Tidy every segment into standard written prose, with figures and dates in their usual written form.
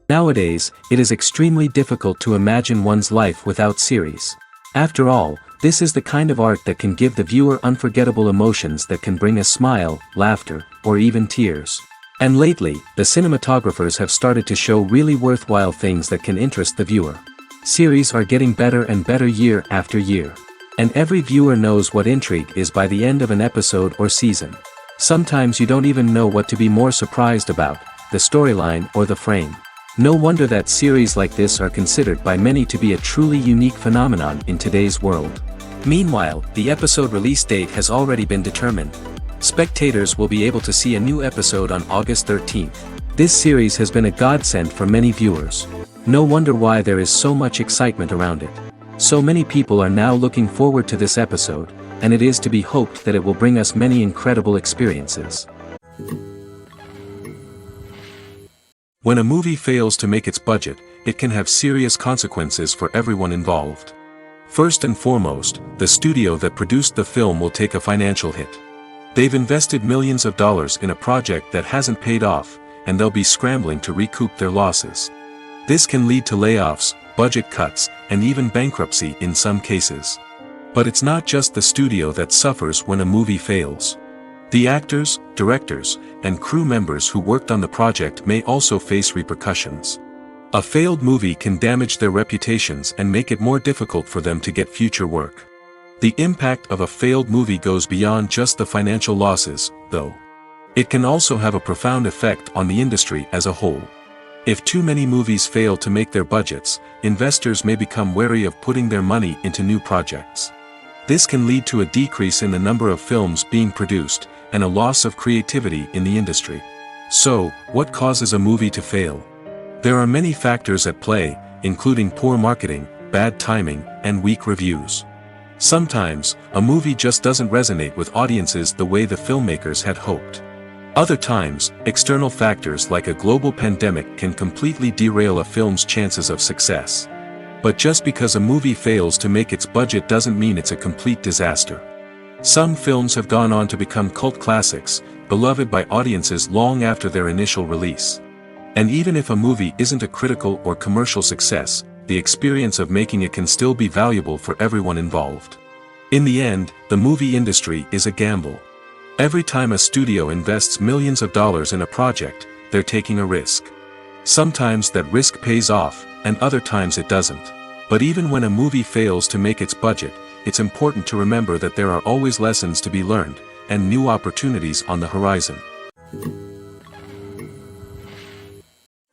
Nowadays, it is extremely difficult to imagine one's life without series. After all, this is the kind of art that can give the viewer unforgettable emotions that can bring a smile, laughter, or even tears. And lately, the cinematographers have started to show really worthwhile things that can interest the viewer. Series are getting better and better year after year. And every viewer knows what intrigue is by the end of an episode or season. Sometimes you don't even know what to be more surprised about, the storyline or the frame. No wonder that series like this are considered by many to be a truly unique phenomenon in today's world. Meanwhile, the episode release date has already been determined. Spectators will be able to see a new episode on August 13th. This series has been a godsend for many viewers. No wonder why there is so much excitement around it. So many people are now looking forward to this episode, and it is to be hoped that it will bring us many incredible experiences. When a movie fails to make its budget, it can have serious consequences for everyone involved. First and foremost, the studio that produced the film will take a financial hit. They've invested millions of dollars in a project that hasn't paid off, and they'll be scrambling to recoup their losses. This can lead to layoffs, budget cuts, and even bankruptcy in some cases. But it's not just the studio that suffers when a movie fails. The actors, directors, and crew members who worked on the project may also face repercussions. A failed movie can damage their reputations and make it more difficult for them to get future work. The impact of a failed movie goes beyond just the financial losses, though. It can also have a profound effect on the industry as a whole. If too many movies fail to make their budgets, investors may become wary of putting their money into new projects. This can lead to a decrease in the number of films being produced, and a loss of creativity in the industry. So, what causes a movie to fail? There are many factors at play, including poor marketing, bad timing, and weak reviews. Sometimes, a movie just doesn't resonate with audiences the way the filmmakers had hoped. Other times, external factors like a global pandemic can completely derail a film's chances of success. But just because a movie fails to make its budget doesn't mean it's a complete disaster. Some films have gone on to become cult classics, beloved by audiences long after their initial release. And even if a movie isn't a critical or commercial success, the experience of making it can still be valuable for everyone involved. In the end, the movie industry is a gamble. Every time a studio invests millions of dollars in a project, they're taking a risk. Sometimes that risk pays off, and other times it doesn't. But even when a movie fails to make its budget, it's important to remember that there are always lessons to be learned, and new opportunities on the horizon.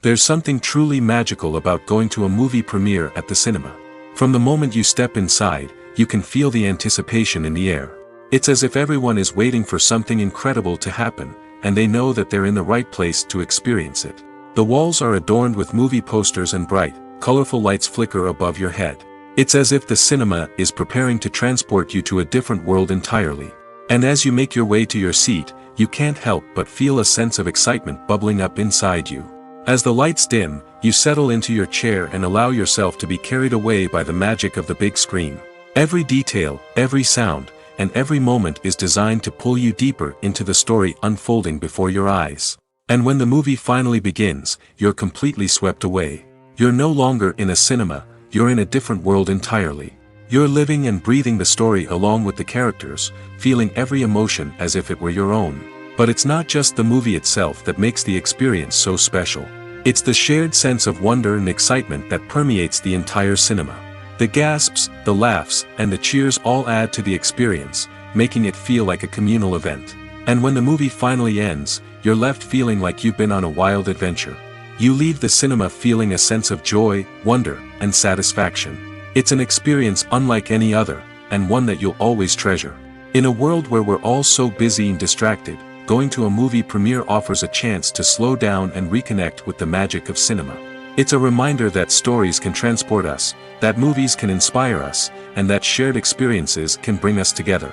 There's something truly magical about going to a movie premiere at the cinema. From the moment you step inside, you can feel the anticipation in the air. It's as if everyone is waiting for something incredible to happen, and they know that they're in the right place to experience it. The walls are adorned with movie posters and bright, colorful lights flicker above your head. It's as if the cinema is preparing to transport you to a different world entirely. And as you make your way to your seat, you can't help but feel a sense of excitement bubbling up inside you. As the lights dim, you settle into your chair and allow yourself to be carried away by the magic of the big screen. Every detail, every sound, and every moment is designed to pull you deeper into the story unfolding before your eyes. And when the movie finally begins, you're completely swept away. You're no longer in a cinema, you're in a different world entirely. You're living and breathing the story along with the characters, feeling every emotion as if it were your own. But it's not just the movie itself that makes the experience so special. It's the shared sense of wonder and excitement that permeates the entire cinema. The gasps, the laughs, and the cheers all add to the experience, making it feel like a communal event. And when the movie finally ends, you're left feeling like you've been on a wild adventure. You leave the cinema feeling a sense of joy, wonder, and satisfaction. It's an experience unlike any other, and one that you'll always treasure. In a world where we're all so busy and distracted, going to a movie premiere offers a chance to slow down and reconnect with the magic of cinema. It's a reminder that stories can transport us, that movies can inspire us, and that shared experiences can bring us together.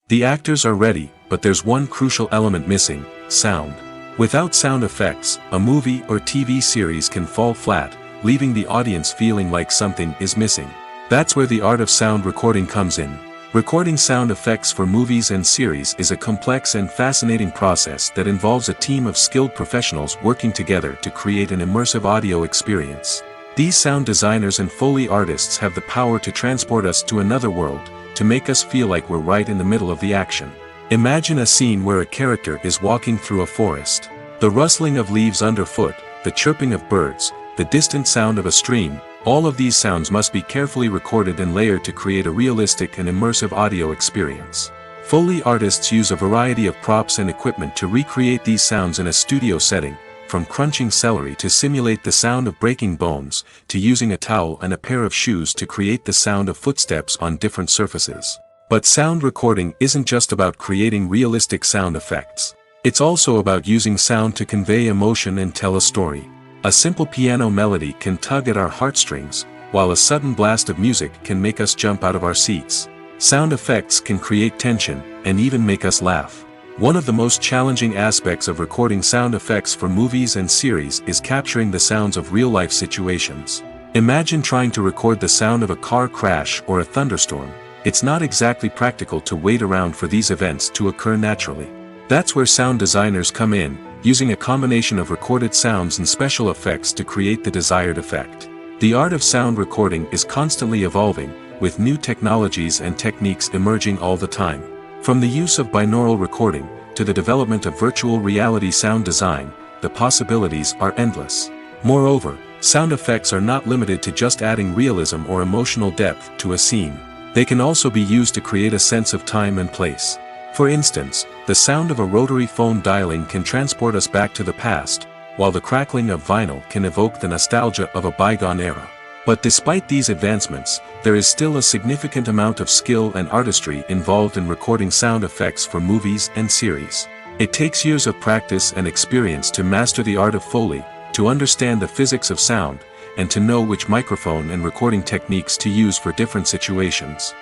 The actors are ready, but there's one crucial element missing: sound. Without sound effects, a movie or TV series can fall flat, leaving the audience feeling like something is missing. That's where the art of sound recording comes in. Recording sound effects for movies and series is a complex and fascinating process that involves a team of skilled professionals working together to create an immersive audio experience. These sound designers and Foley artists have the power to transport us to another world, to make us feel like we're right in the middle of the action. Imagine a scene where a character is walking through a forest. The rustling of leaves underfoot, the chirping of birds, the distant sound of a stream, all of these sounds must be carefully recorded and layered to create a realistic and immersive audio experience. Foley artists use a variety of props and equipment to recreate these sounds in a studio setting, from crunching celery to simulate the sound of breaking bones, to using a towel and a pair of shoes to create the sound of footsteps on different surfaces. But sound recording isn't just about creating realistic sound effects. It's also about using sound to convey emotion and tell a story. A simple piano melody can tug at our heartstrings, while a sudden blast of music can make us jump out of our seats. Sound effects can create tension, and even make us laugh. One of the most challenging aspects of recording sound effects for movies and series is capturing the sounds of real-life situations. Imagine trying to record the sound of a car crash or a thunderstorm. It's not exactly practical to wait around for these events to occur naturally. That's where sound designers come in, using a combination of recorded sounds and special effects to create the desired effect. The art of sound recording is constantly evolving, with new technologies and techniques emerging all the time. From the use of binaural recording, to the development of virtual reality sound design, the possibilities are endless. Moreover, sound effects are not limited to just adding realism or emotional depth to a scene. They can also be used to create a sense of time and place. For instance, the sound of a rotary phone dialing can transport us back to the past, while the crackling of vinyl can evoke the nostalgia of a bygone era. But despite these advancements, there is still a significant amount of skill and artistry involved in recording sound effects for movies and series. It takes years of practice and experience to master the art of Foley, to understand the physics of sound, and to know which microphone and recording techniques to use for different situations.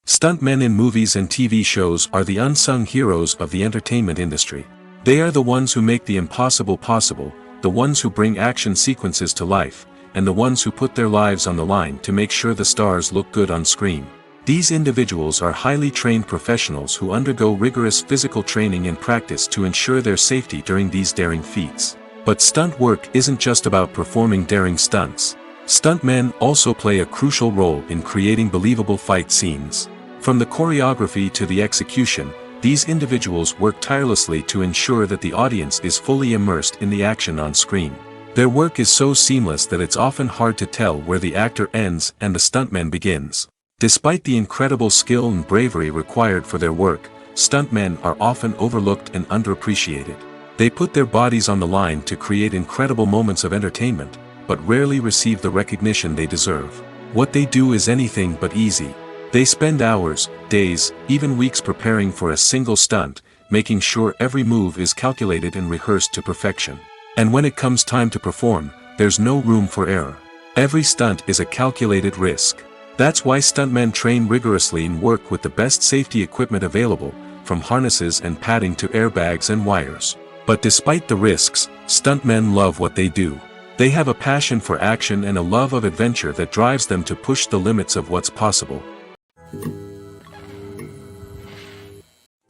Stuntmen in movies and TV shows are the unsung heroes of the entertainment industry. They are the ones who make the impossible possible, the ones who bring action sequences to life, and the ones who put their lives on the line to make sure the stars look good on screen. These individuals are highly trained professionals who undergo rigorous physical training and practice to ensure their safety during these daring feats. But stunt work isn't just about performing daring stunts. Stuntmen also play a crucial role in creating believable fight scenes. From the choreography to the execution, these individuals work tirelessly to ensure that the audience is fully immersed in the action on screen. Their work is so seamless that it's often hard to tell where the actor ends and the stuntman begins. Despite the incredible skill and bravery required for their work, stuntmen are often overlooked and underappreciated. They put their bodies on the line to create incredible moments of entertainment, but rarely receive the recognition they deserve. What they do is anything but easy. They spend hours, days, even weeks preparing for a single stunt, making sure every move is calculated and rehearsed to perfection. And when it comes time to perform, there's no room for error. Every stunt is a calculated risk. That's why stuntmen train rigorously and work with the best safety equipment available, from harnesses and padding to airbags and wires. But despite the risks, stuntmen love what they do. They have a passion for action and a love of adventure that drives them to push the limits of what's possible.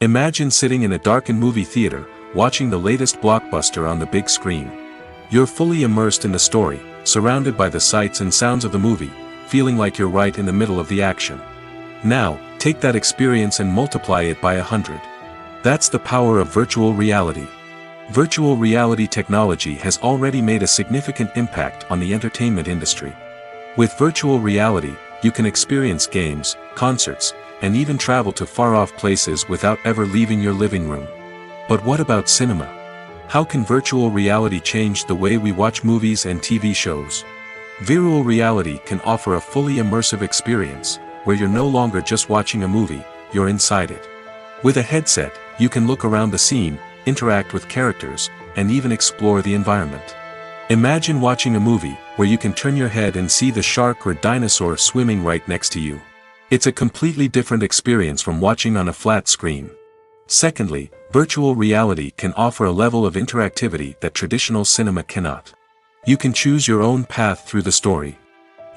Imagine sitting in a darkened movie theater, watching the latest blockbuster on the big screen. You're fully immersed in the story, surrounded by the sights and sounds of the movie, feeling like you're right in the middle of the action. Now, take that experience and multiply it by 100. That's the power of virtual reality. Virtual reality technology has already made a significant impact on the entertainment industry. With virtual reality, you can experience games, concerts, and even travel to far-off places without ever leaving your living room. But what about cinema? How can virtual reality change the way we watch movies and TV shows? Virtual reality can offer a fully immersive experience, where you're no longer just watching a movie, you're inside it. With a headset, you can look around the scene, interact with characters, and even explore the environment. Imagine watching a movie where you can turn your head and see the shark or dinosaur swimming right next to you. It's a completely different experience from watching on a flat screen. Secondly, virtual reality can offer a level of interactivity that traditional cinema cannot. You can choose your own path through the story.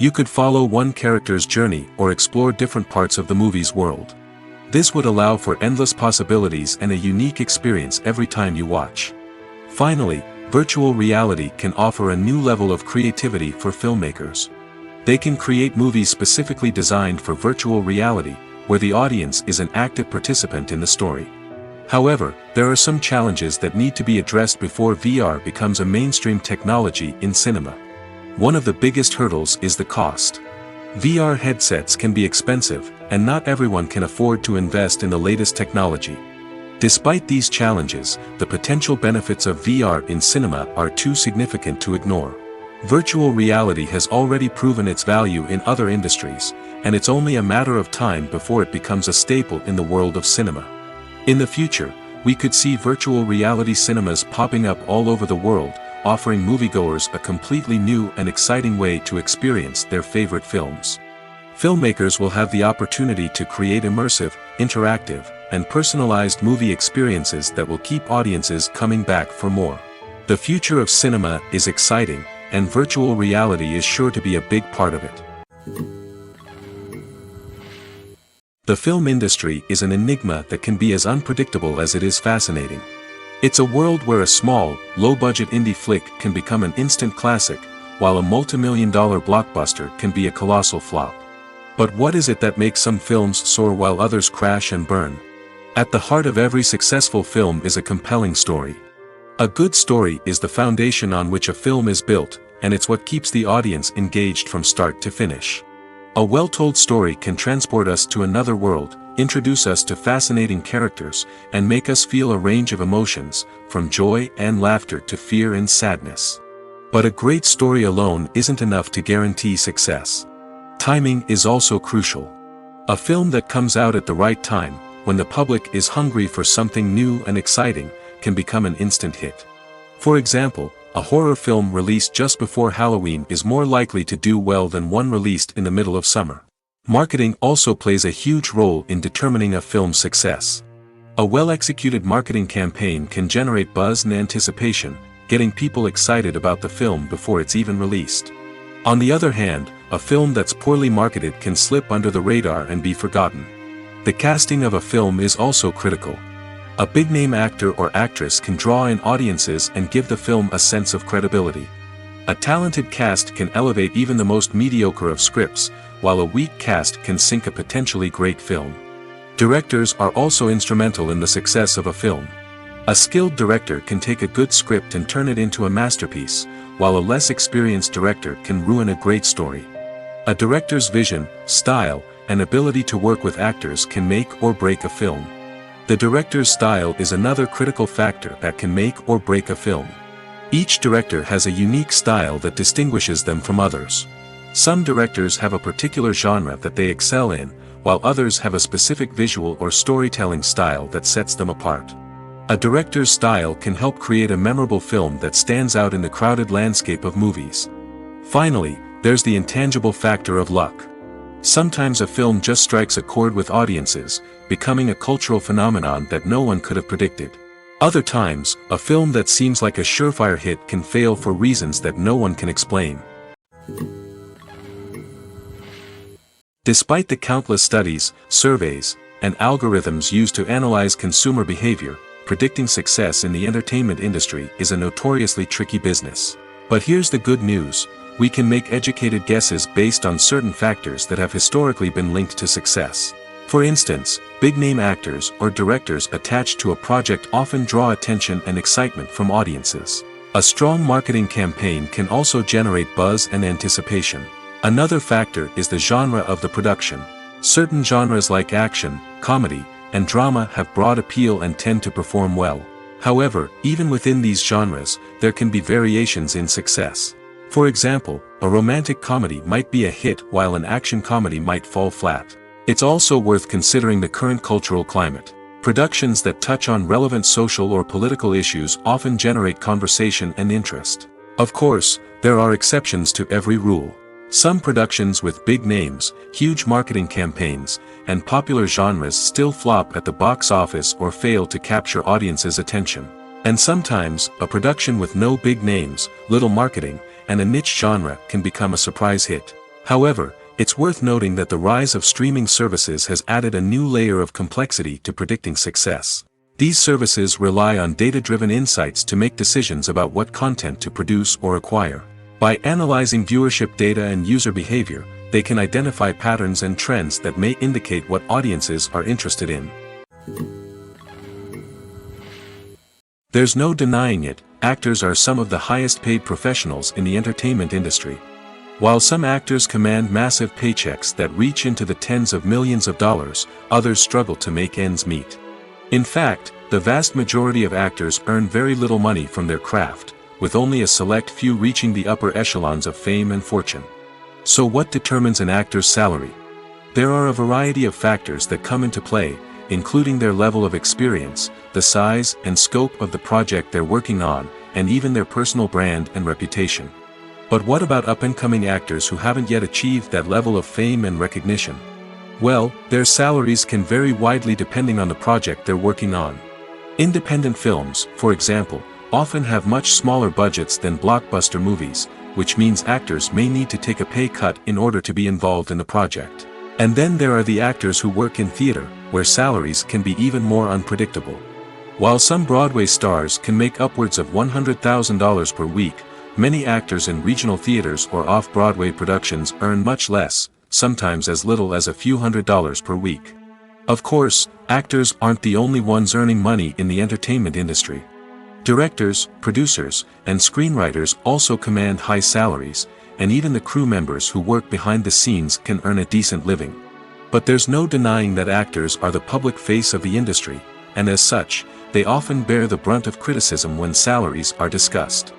You could follow one character's journey or explore different parts of the movie's world. This would allow for endless possibilities and a unique experience every time you watch. Finally, virtual reality can offer a new level of creativity for filmmakers. They can create movies specifically designed for virtual reality, where the audience is an active participant in the story. However, there are some challenges that need to be addressed before VR becomes a mainstream technology in cinema. One of the biggest hurdles is the cost. VR headsets can be expensive, and not everyone can afford to invest in the latest technology. Despite these challenges, the potential benefits of VR in cinema are too significant to ignore. Virtual reality has already proven its value in other industries, and it's only a matter of time before it becomes a staple in the world of cinema. In the future, we could see virtual reality cinemas popping up all over the world, offering moviegoers a completely new and exciting way to experience their favorite films. Filmmakers will have the opportunity to create immersive, interactive, and personalized movie experiences that will keep audiences coming back for more. The future of cinema is exciting, and virtual reality is sure to be a big part of it. The film industry is an enigma that can be as unpredictable as it is fascinating. It's a world where a small, low-budget indie flick can become an instant classic, while a multi-million-dollar blockbuster can be a colossal flop. But what is it that makes some films soar while others crash and burn? At the heart of every successful film is a compelling story. A good story is the foundation on which a film is built, and it's what keeps the audience engaged from start to finish. A well-told story can transport us to another world, introduce us to fascinating characters, and make us feel a range of emotions, from joy and laughter to fear and sadness. But a great story alone isn't enough to guarantee success. Timing is also crucial. A film that comes out at the right time, when the public is hungry for something new and exciting, can become an instant hit. For example, a horror film released just before Halloween is more likely to do well than one released in the middle of summer. Marketing also plays a huge role in determining a film's success. A well-executed marketing campaign can generate buzz and anticipation, getting people excited about the film before it's even released. On the other hand, a film that's poorly marketed can slip under the radar and be forgotten. The casting of a film is also critical. A big-name actor or actress can draw in audiences and give the film a sense of credibility. A talented cast can elevate even the most mediocre of scripts, while a weak cast can sink a potentially great film. Directors are also instrumental in the success of a film. A skilled director can take a good script and turn it into a masterpiece, while a less experienced director can ruin a great story. A director's vision, style, and ability to work with actors can make or break a film. The director's style is another critical factor that can make or break a film. Each director has a unique style that distinguishes them from others. Some directors have a particular genre that they excel in, while others have a specific visual or storytelling style that sets them apart. A director's style can help create a memorable film that stands out in the crowded landscape of movies. Finally, there's the intangible factor of luck. Sometimes a film just strikes a chord with audiences, becoming a cultural phenomenon that no one could have predicted. Other times, a film that seems like a surefire hit can fail for reasons that no one can explain. Despite the countless studies, surveys, and algorithms used to analyze consumer behavior, predicting success in the entertainment industry is a notoriously tricky business. But here's the good news: we can make educated guesses based on certain factors that have historically been linked to success. For instance, big-name actors or directors attached to a project often draw attention and excitement from audiences. A strong marketing campaign can also generate buzz and anticipation. Another factor is the genre of the production. Certain genres like action, comedy, and drama have broad appeal and tend to perform well. However, even within these genres, there can be variations in success. For example, a romantic comedy might be a hit while an action comedy might fall flat. It's also worth considering the current cultural climate. Productions that touch on relevant social or political issues often generate conversation and interest. Of course, there are exceptions to every rule. Some productions with big names, huge marketing campaigns, and popular genres still flop at the box office or fail to capture audiences' attention. And sometimes, a production with no big names, little marketing, and a niche genre can become a surprise hit. However, it's worth noting that the rise of streaming services has added a new layer of complexity to predicting success. These services rely on data-driven insights to make decisions about what content to produce or acquire. By analyzing viewership data and user behavior, they can identify patterns and trends that may indicate what audiences are interested in. There's no denying it, actors are some of the highest-paid professionals in the entertainment industry. While some actors command massive paychecks that reach into the tens of millions of dollars, others struggle to make ends meet. In fact, the vast majority of actors earn very little money from their craft, with only a select few reaching the upper echelons of fame and fortune. So what determines an actor's salary? There are a variety of factors that come into play, including their level of experience, the size and scope of the project they're working on, and even their personal brand and reputation. But what about up-and-coming actors who haven't yet achieved that level of fame and recognition? Well, their salaries can vary widely depending on the project they're working on. Independent films, for example, often have much smaller budgets than blockbuster movies, which means actors may need to take a pay cut in order to be involved in the project. And then there are the actors who work in theater, where salaries can be even more unpredictable. While some Broadway stars can make upwards of $100,000 per week, many actors in regional theaters or off-Broadway productions earn much less, sometimes as little as a few $100s per week. Of course, actors aren't the only ones earning money in the entertainment industry. Directors, producers, and screenwriters also command high salaries, and even the crew members who work behind the scenes can earn a decent living. But there's no denying that actors are the public face of the industry, and as such, they often bear the brunt of criticism when salaries are discussed.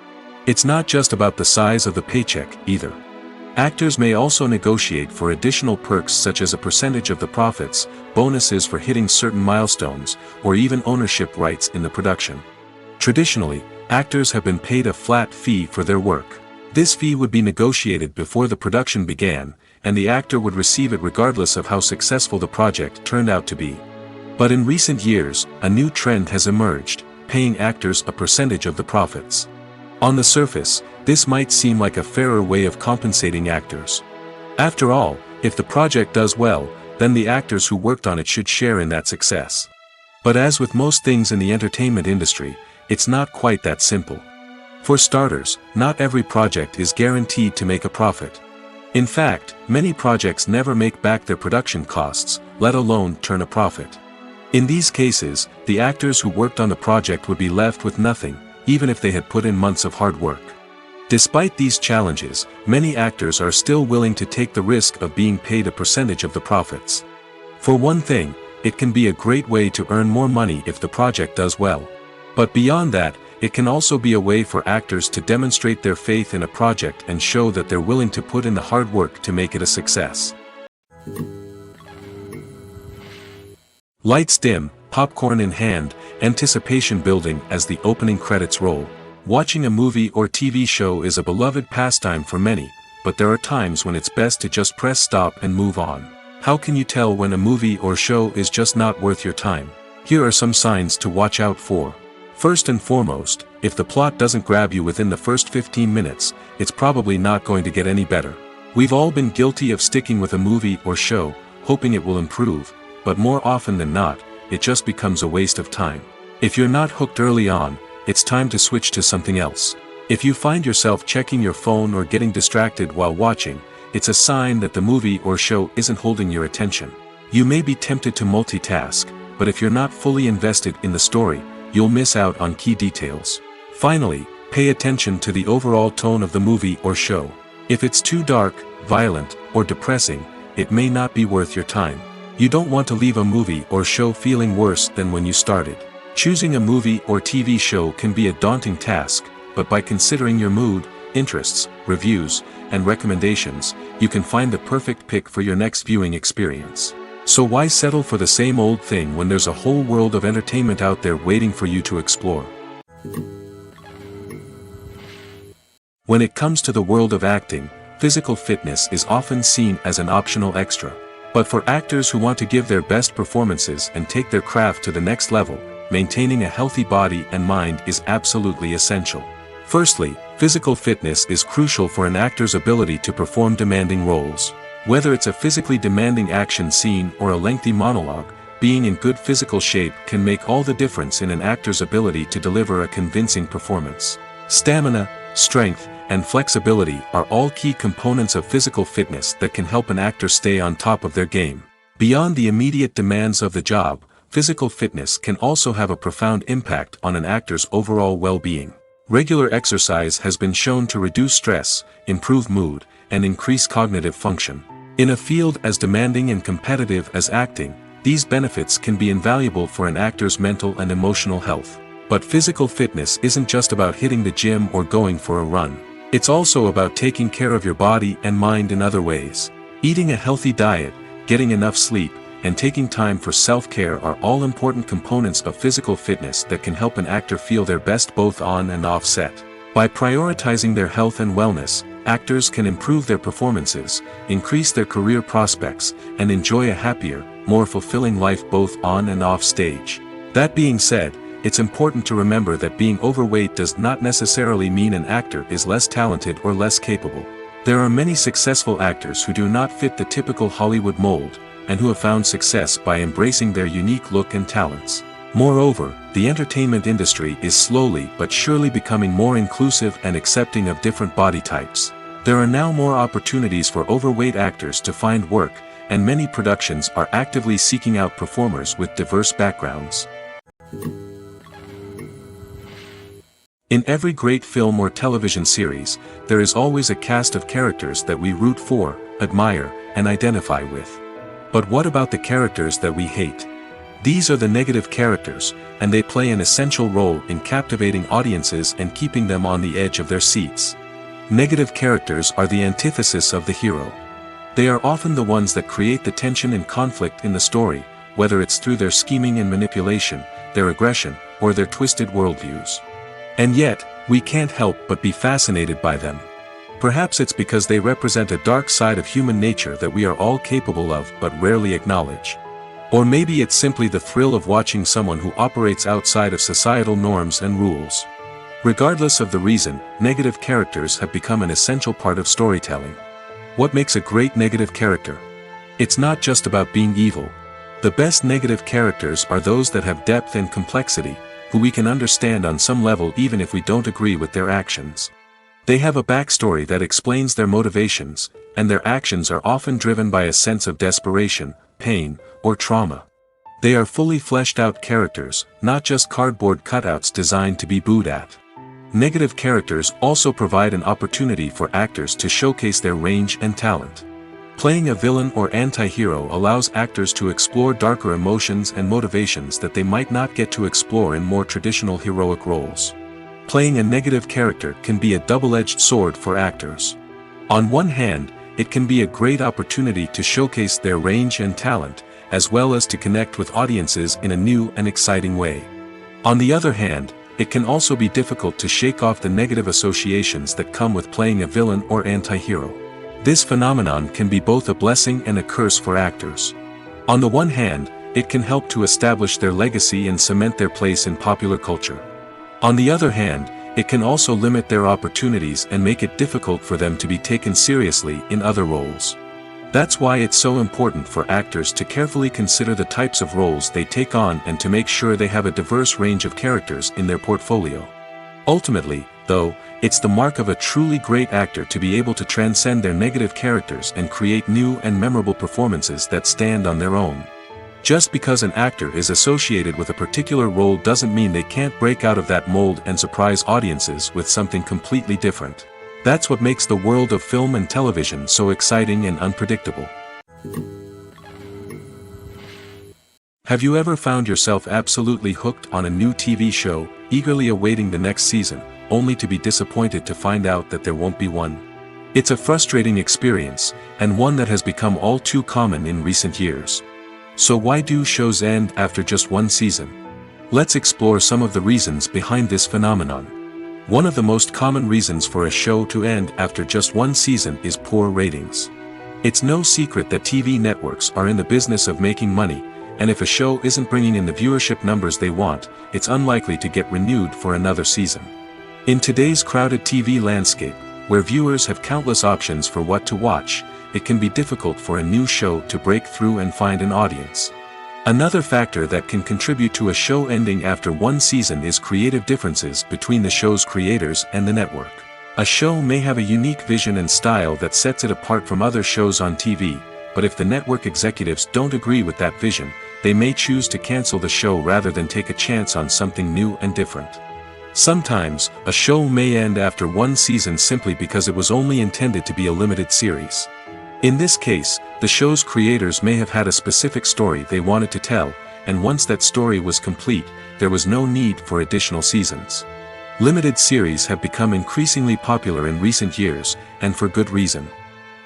It's not just about the size of the paycheck, either. Actors may also negotiate for additional perks such as a percentage of the profits, bonuses for hitting certain milestones, or even ownership rights in the production. Traditionally, actors have been paid a flat fee for their work. This fee would be negotiated before the production began, and the actor would receive it regardless of how successful the project turned out to be. But in recent years, a new trend has emerged, paying actors a percentage of the profits. On the surface, this might seem like a fairer way of compensating actors. After all, if the project does well, then the actors who worked on it should share in that success. But as with most things in the entertainment industry, it's not quite that simple. For starters, not every project is guaranteed to make a profit. In fact, many projects never make back their production costs, let alone turn a profit. In these cases, the actors who worked on the project would be left with nothing, even if they had put in months of hard work. Despite these challenges, many actors are still willing to take the risk of being paid a percentage of the profits. For one thing, it can be a great way to earn more money if the project does well. But beyond that, it can also be a way for actors to demonstrate their faith in a project and show that they're willing to put in the hard work to make it a success. Lights dim, popcorn in hand, anticipation building as the opening credits roll. Watching a movie or TV show is a beloved pastime for many, but there are times when it's best to just press stop and move on. How can you tell when a movie or show is just not worth your time? Here are some signs to watch out for. First and foremost, if the plot doesn't grab you within the first 15 minutes, it's probably not going to get any better. We've all been guilty of sticking with a movie or show, hoping it will improve, but more often than not, it just becomes a waste of time. If you're not hooked early on, it's time to switch to something else. If you find yourself checking your phone or getting distracted while watching, it's a sign that the movie or show isn't holding your attention. You may be tempted to multitask, but if you're not fully invested in the story, you'll miss out on key details. Finally, pay attention to the overall tone of the movie or show. If it's too dark, violent, or depressing, it may not be worth your time. You don't want to leave a movie or show feeling worse than when you started. Choosing a movie or TV show can be a daunting task, but by considering your mood, interests, reviews, and recommendations, you can find the perfect pick for your next viewing experience. So why settle for the same old thing when there's a whole world of entertainment out there waiting for you to explore? When it comes to the world of acting, physical fitness is often seen as an optional extra. But for actors who want to give their best performances and take their craft to the next level, maintaining a healthy body and mind is absolutely essential. Firstly, Physical fitness is crucial for an actor's ability to perform demanding roles. Whether it's a physically demanding action scene or a lengthy monologue, being in good physical shape can make all the difference in an actor's ability to deliver a convincing performance. Stamina, strength, and flexibility are all key components of physical fitness that can help an actor stay on top of their game. Beyond the immediate demands of the job, physical fitness can also have a profound impact on an actor's overall well-being. Regular exercise has been shown to reduce stress, improve mood, and increase cognitive function. In a field as demanding and competitive as acting, these benefits can be invaluable for an actor's mental and emotional health. But physical fitness isn't just about hitting the gym or going for a run. It's also about taking care of your body and mind in other ways. Eating a healthy diet, getting enough sleep, and taking time for self-care are all important components of physical fitness that can help an actor feel their best both on and off set. By prioritizing their health and wellness, actors can improve their performances, increase their career prospects, and enjoy a happier, more fulfilling life both on and off stage. That being said, it's important to remember that being overweight does not necessarily mean an actor is less talented or less capable. There are many successful actors who do not fit the typical Hollywood mold, and who have found success by embracing their unique look and talents. Moreover, the entertainment industry is slowly but surely becoming more inclusive and accepting of different body types. There are now more opportunities for overweight actors to find work, and many productions are actively seeking out performers with diverse backgrounds. In every great film or television series, there is always a cast of characters that we root for, admire, and identify with. But what about the characters that we hate? These are the negative characters, and they play an essential role in captivating audiences and keeping them on the edge of their seats. Negative characters are the antithesis of the hero. They are often the ones that create the tension and conflict in the story, whether it's through their scheming and manipulation, their aggression, or their twisted worldviews. And yet, we can't help but be fascinated by them. Perhaps it's because they represent a dark side of human nature that we are all capable of but rarely acknowledge. Or maybe it's simply the thrill of watching someone who operates outside of societal norms and rules. Regardless of the reason, negative characters have become an essential part of storytelling. What makes a great negative character? It's not just about being evil. The best negative characters are those that have depth and complexity, who we can understand on some level even if we don't agree with their actions. They have a backstory that explains their motivations, and their actions are often driven by a sense of desperation, pain, or trauma. They are fully fleshed out characters, not just cardboard cutouts designed to be booed at. Negative characters also provide an opportunity for actors to showcase their range and talent. Playing a villain or anti-hero allows actors to explore darker emotions and motivations that they might not get to explore in more traditional heroic roles. Playing a negative character can be a double-edged sword for actors. On one hand, it can be a great opportunity to showcase their range and talent, as well as to connect with audiences in a new and exciting way. On the other hand, it can also be difficult to shake off the negative associations that come with playing a villain or anti-hero. This phenomenon can be both a blessing and a curse for actors. On the one hand, it can help to establish their legacy and cement their place in popular culture. On the other hand, it can also limit their opportunities and make it difficult for them to be taken seriously in other roles. That's why it's so important for actors to carefully consider the types of roles they take on and to make sure they have a diverse range of characters in their portfolio. Ultimately, though, it's the mark of a truly great actor to be able to transcend their negative characters and create new and memorable performances that stand on their own. Just because an actor is associated with a particular role doesn't mean they can't break out of that mold and surprise audiences with something completely different. That's what makes the world of film and television so exciting and unpredictable. Have you ever found yourself absolutely hooked on a new TV show, eagerly awaiting the next season, only to be disappointed to find out that there won't be one? It's a frustrating experience, and one that has become all too common in recent years. So why do shows end after just one season? Let's explore some of the reasons behind this phenomenon. One of the most common reasons for a show to end after just one season is poor ratings. It's no secret that TV networks are in the business of making money, and if a show isn't bringing in the viewership numbers they want, it's unlikely to get renewed for another season. In today's crowded TV landscape, where viewers have countless options for what to watch, it can be difficult for a new show to break through and find an audience. Another factor that can contribute to a show ending after one season is creative differences between the show's creators and the network. A show may have a unique vision and style that sets it apart from other shows on TV, but if the network executives don't agree with that vision, they may choose to cancel the show rather than take a chance on something new and different. Sometimes, a show may end after one season simply because it was only intended to be a limited series. In this case, the show's creators may have had a specific story they wanted to tell, and once that story was complete, there was no need for additional seasons. Limited series have become increasingly popular in recent years, and for good reason.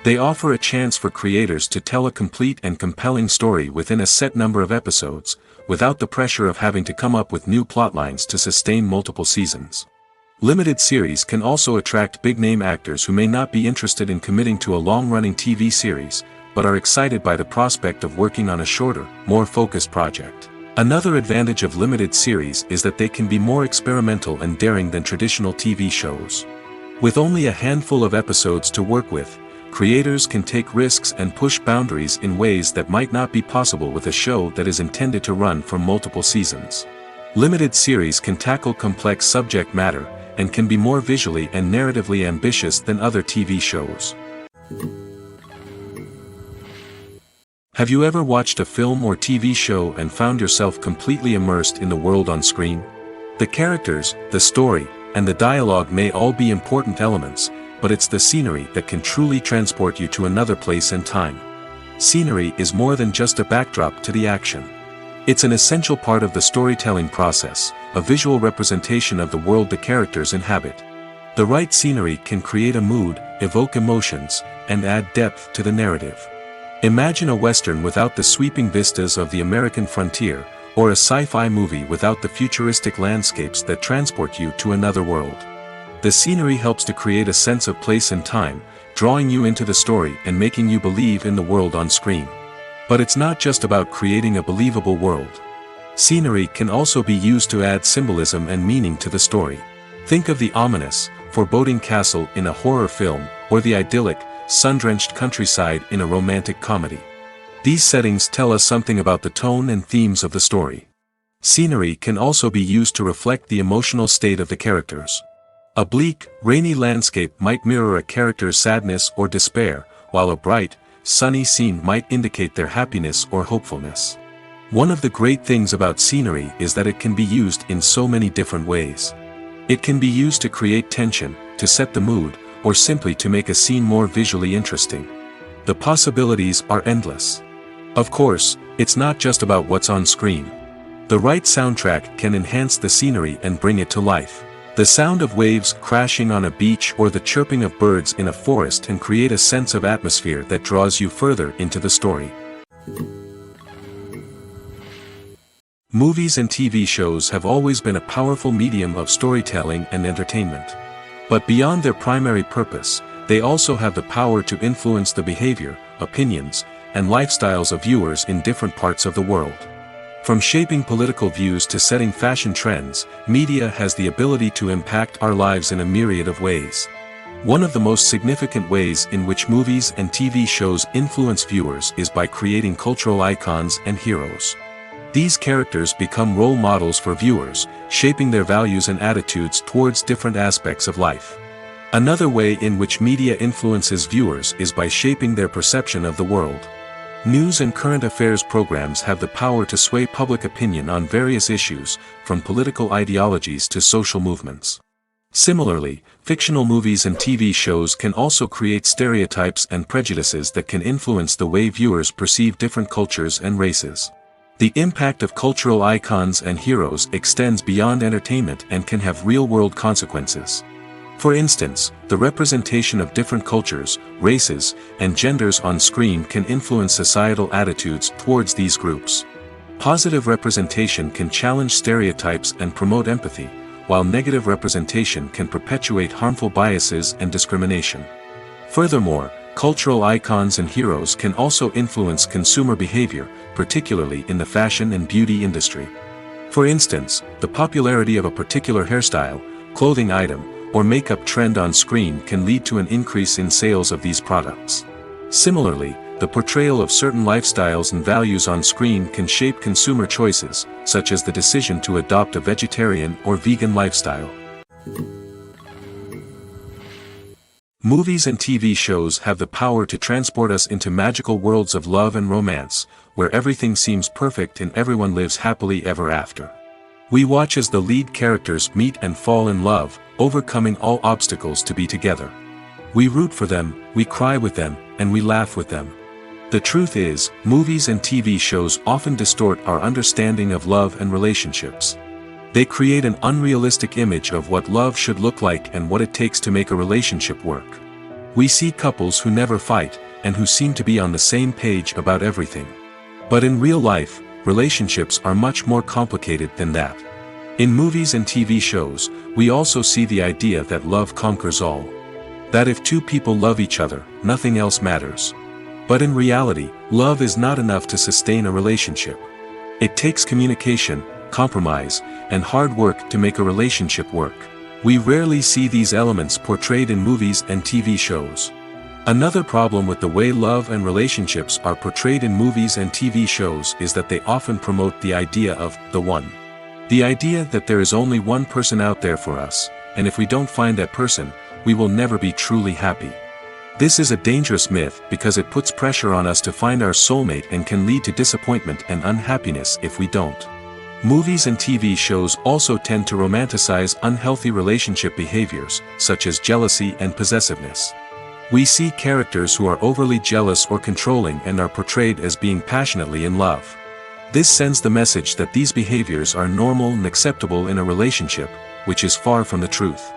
They offer a chance for creators to tell a complete and compelling story within a set number of episodes, without the pressure of having to come up with new plotlines to sustain multiple seasons. Limited series can also attract big-name actors who may not be interested in committing to a long-running TV series, but are excited by the prospect of working on a shorter, more focused project. Another advantage of limited series is that they can be more experimental and daring than traditional TV shows. With only a handful of episodes to work with, creators can take risks and push boundaries in ways that might not be possible with a show that is intended to run for multiple seasons. Limited series can tackle complex subject matter, and can be more visually and narratively ambitious than other TV shows. Have you ever watched a film or TV show and found yourself completely immersed in the world on screen? The characters, the story, and the dialogue may all be important elements, but it's the scenery that can truly transport you to another place and time. Scenery is more than just a backdrop to the action. It's an essential part of the storytelling process, a visual representation of the world the characters inhabit. The right scenery can create a mood, evoke emotions, and add depth to the narrative. Imagine a Western without the sweeping vistas of the American frontier, or a sci-fi movie without the futuristic landscapes that transport you to another world. The scenery helps to create a sense of place and time, drawing you into the story and making you believe in the world on screen. But it's not just about creating a believable world. Scenery can also be used to add symbolism and meaning to the story. Think of the ominous, foreboding castle in a horror film, or the idyllic, sun-drenched countryside in a romantic comedy. These settings tell us something about the tone and themes of the story. Scenery can also be used to reflect the emotional state of the characters. A bleak, rainy landscape might mirror a character's sadness or despair, while a bright, sunny scene might indicate their happiness or hopefulness. One of the great things about scenery is that it can be used in so many different ways. It can be used to create tension, to set the mood, or simply to make a scene more visually interesting. The possibilities are endless. Of course, it's not just about what's on screen. The right soundtrack can enhance the scenery and bring it to life. The sound of waves crashing on a beach or the chirping of birds in a forest can create a sense of atmosphere that draws you further into the story. Movies and TV shows have always been a powerful medium of storytelling and entertainment. But beyond their primary purpose, they also have the power to influence the behavior, opinions, and lifestyles of viewers in different parts of the world. From shaping political views to setting fashion trends, media has the ability to impact our lives in a myriad of ways. One of the most significant ways in which movies and TV shows influence viewers is by creating cultural icons and heroes. These characters become role models for viewers, shaping their values and attitudes towards different aspects of life. Another way in which media influences viewers is by shaping their perception of the world. News and current affairs programs have the power to sway public opinion on various issues, from political ideologies to social movements. Similarly, fictional movies and TV shows can also create stereotypes and prejudices that can influence the way viewers perceive different cultures and races. The impact of cultural icons and heroes extends beyond entertainment and can have real-world consequences. For instance, the representation of different cultures, races, and genders on screen can influence societal attitudes towards these groups. Positive representation can challenge stereotypes and promote empathy, while negative representation can perpetuate harmful biases and discrimination. Furthermore, cultural icons and heroes can also influence consumer behavior, particularly in the fashion and beauty industry. For instance, the popularity of a particular hairstyle, clothing item, or makeup trend on screen can lead to an increase in sales of these products. Similarly, the portrayal of certain lifestyles and values on screen can shape consumer choices, such as the decision to adopt a vegetarian or vegan lifestyle. Movies and TV shows have the power to transport us into magical worlds of love and romance, where everything seems perfect and everyone lives happily ever after. We watch as the lead characters meet and fall in love, overcoming all obstacles to be together. We root for them, we cry with them, and we laugh with them. The truth is, movies and TV shows often distort our understanding of love and relationships. They create an unrealistic image of what love should look like and what it takes to make a relationship work. We see couples who never fight, and who seem to be on the same page about everything. But in real life, relationships are much more complicated than that. In movies and TV shows, we also see the idea that love conquers all. That if two people love each other, nothing else matters. But in reality, love is not enough to sustain a relationship. It takes communication, compromise, and hard work to make a relationship work. We rarely see these elements portrayed in movies and TV shows. Another problem with the way love and relationships are portrayed in movies and TV shows is that they often promote the idea of the one. The idea that there is only one person out there for us, and if we don't find that person, we will never be truly happy. This is a dangerous myth because it puts pressure on us to find our soulmate and can lead to disappointment and unhappiness if we don't. Movies and TV shows also tend to romanticize unhealthy relationship behaviors, such as jealousy and possessiveness. We see characters who are overly jealous or controlling and are portrayed as being passionately in love. This sends the message that these behaviors are normal and acceptable in a relationship, which is far from the truth.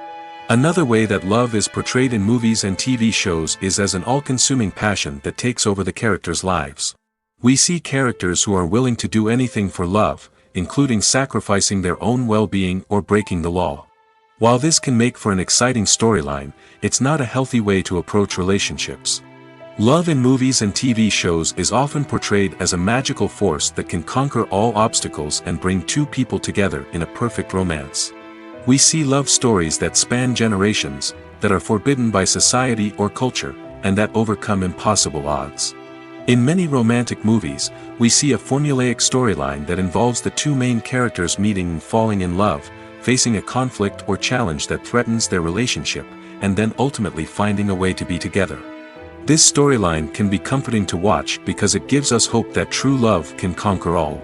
Another way that love is portrayed in movies and TV shows is as an all-consuming passion that takes over the characters' lives. We see characters who are willing to do anything for love, including sacrificing their own well-being or breaking the law. While this can make for an exciting storyline, it's not a healthy way to approach relationships. Love in movies and TV shows is often portrayed as a magical force that can conquer all obstacles and bring two people together in a perfect romance. We see love stories that span generations, that are forbidden by society or culture, and that overcome impossible odds. In many romantic movies, we see a formulaic storyline that involves the two main characters meeting and falling in love, facing a conflict or challenge that threatens their relationship, and then ultimately finding a way to be together. This storyline can be comforting to watch because it gives us hope that true love can conquer all.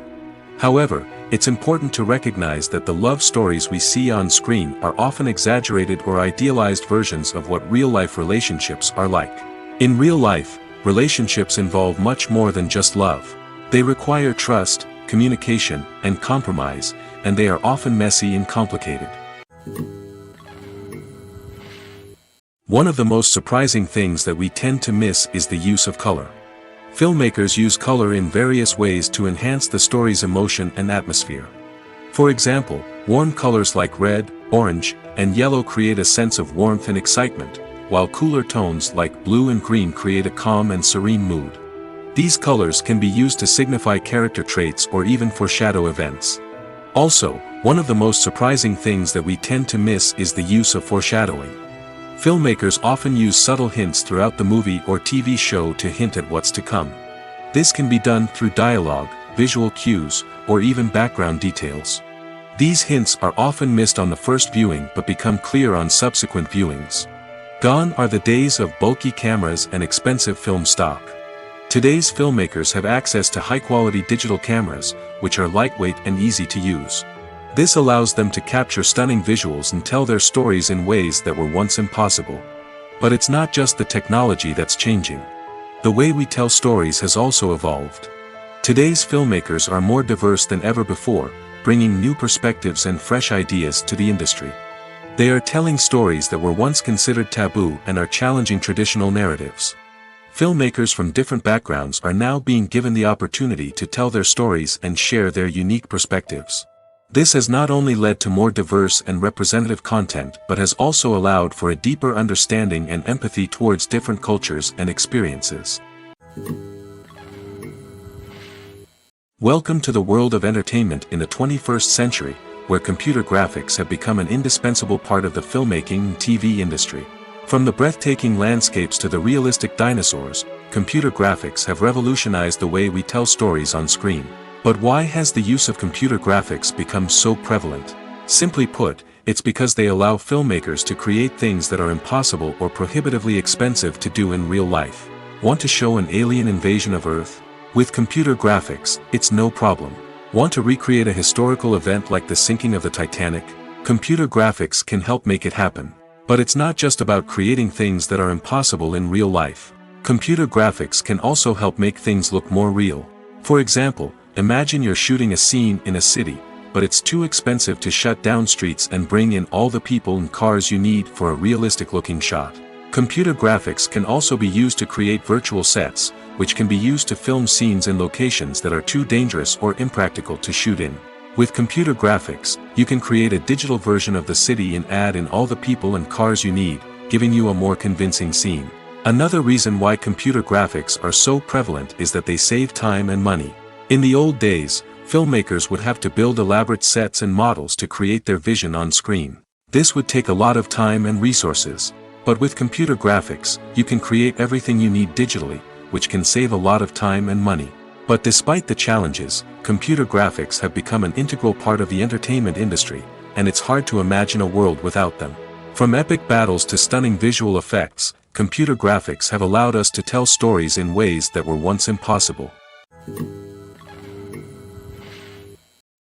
However, it's important to recognize that the love stories we see on screen are often exaggerated or idealized versions of what real-life relationships are like. In real life, relationships involve much more than just love. They require trust, communication, and compromise, and they are often messy and complicated. One of the most surprising things that we tend to miss is the use of color. Filmmakers use color in various ways to enhance the story's emotion and atmosphere. For example, warm colors like red, orange, and yellow create a sense of warmth and excitement, while cooler tones like blue and green create a calm and serene mood. These colors can be used to signify character traits or even foreshadow events. Also, one of the most surprising things that we tend to miss is the use of foreshadowing. Filmmakers often use subtle hints throughout the movie or TV show to hint at what's to come. This can be done through dialogue, visual cues, or even background details. These hints are often missed on the first viewing but become clear on subsequent viewings. Gone are the days of bulky cameras and expensive film stock. Today's filmmakers have access to high-quality digital cameras, which are lightweight and easy to use. This allows them to capture stunning visuals and tell their stories in ways that were once impossible. But it's not just the technology that's changing. The way we tell stories has also evolved. Today's filmmakers are more diverse than ever before, bringing new perspectives and fresh ideas to the industry. They are telling stories that were once considered taboo and are challenging traditional narratives. Filmmakers from different backgrounds are now being given the opportunity to tell their stories and share their unique perspectives. This has not only led to more diverse and representative content but has also allowed for a deeper understanding and empathy towards different cultures and experiences. Welcome to the world of entertainment in the 21st century, where computer graphics have become an indispensable part of the filmmaking and TV industry. From the breathtaking landscapes to the realistic dinosaurs, computer graphics have revolutionized the way we tell stories on screen. But why has the use of computer graphics become so prevalent? Simply put, it's because they allow filmmakers to create things that are impossible or prohibitively expensive to do in real life. Want to show an alien invasion of Earth? With computer graphics, it's no problem. Want to recreate a historical event like the sinking of the Titanic? Computer graphics can help make it happen. But it's not just about creating things that are impossible in real life. Computer graphics can also help make things look more real. For example, imagine you're shooting a scene in a city, but it's too expensive to shut down streets and bring in all the people and cars you need for a realistic-looking shot. Computer graphics can also be used to create virtual sets, which can be used to film scenes in locations that are too dangerous or impractical to shoot in. With computer graphics, you can create a digital version of the city and add in all the people and cars you need, giving you a more convincing scene. Another reason why computer graphics are so prevalent is that they save time and money. In the old days, filmmakers would have to build elaborate sets and models to create their vision on screen. This would take a lot of time and resources. But with computer graphics, you can create everything you need digitally, which can save a lot of time and money. But despite the challenges, computer graphics have become an integral part of the entertainment industry, and it's hard to imagine a world without them. From epic battles to stunning visual effects, computer graphics have allowed us to tell stories in ways that were once impossible.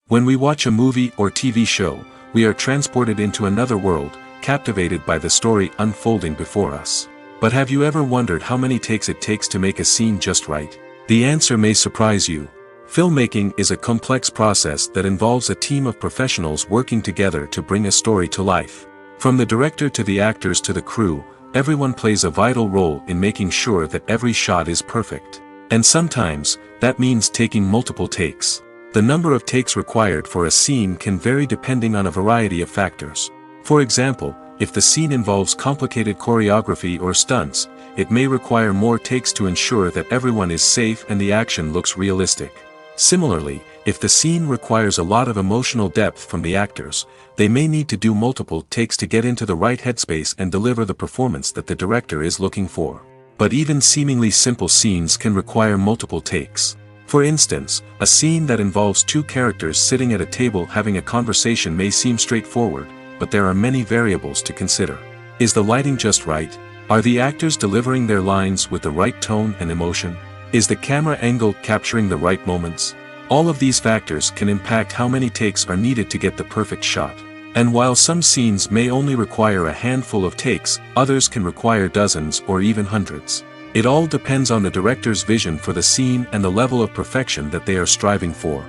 When we watch a movie or TV show, we are transported into another world, captivated by the story unfolding before us. But have you ever wondered how many takes it takes to make a scene just right? The answer may surprise you. Filmmaking is a complex process that involves a team of professionals working together to bring a story to life. From the director to the actors to the crew, everyone plays a vital role in making sure that every shot is perfect. And sometimes, that means taking multiple takes. The number of takes required for a scene can vary depending on a variety of factors. For example, if the scene involves complicated choreography or stunts, it may require more takes to ensure that everyone is safe and the action looks realistic. Similarly, if the scene requires a lot of emotional depth from the actors, they may need to do multiple takes to get into the right headspace and deliver the performance that the director is looking for. But even seemingly simple scenes can require multiple takes. For instance, a scene that involves two characters sitting at a table having a conversation may seem straightforward, but there are many variables to consider. Is the lighting just right? Are the actors delivering their lines with the right tone and emotion? Is the camera angle capturing the right moments? All of these factors can impact how many takes are needed to get the perfect shot. And while some scenes may only require a handful of takes, others can require dozens or even hundreds. It all depends on the director's vision for the scene and the level of perfection that they are striving for.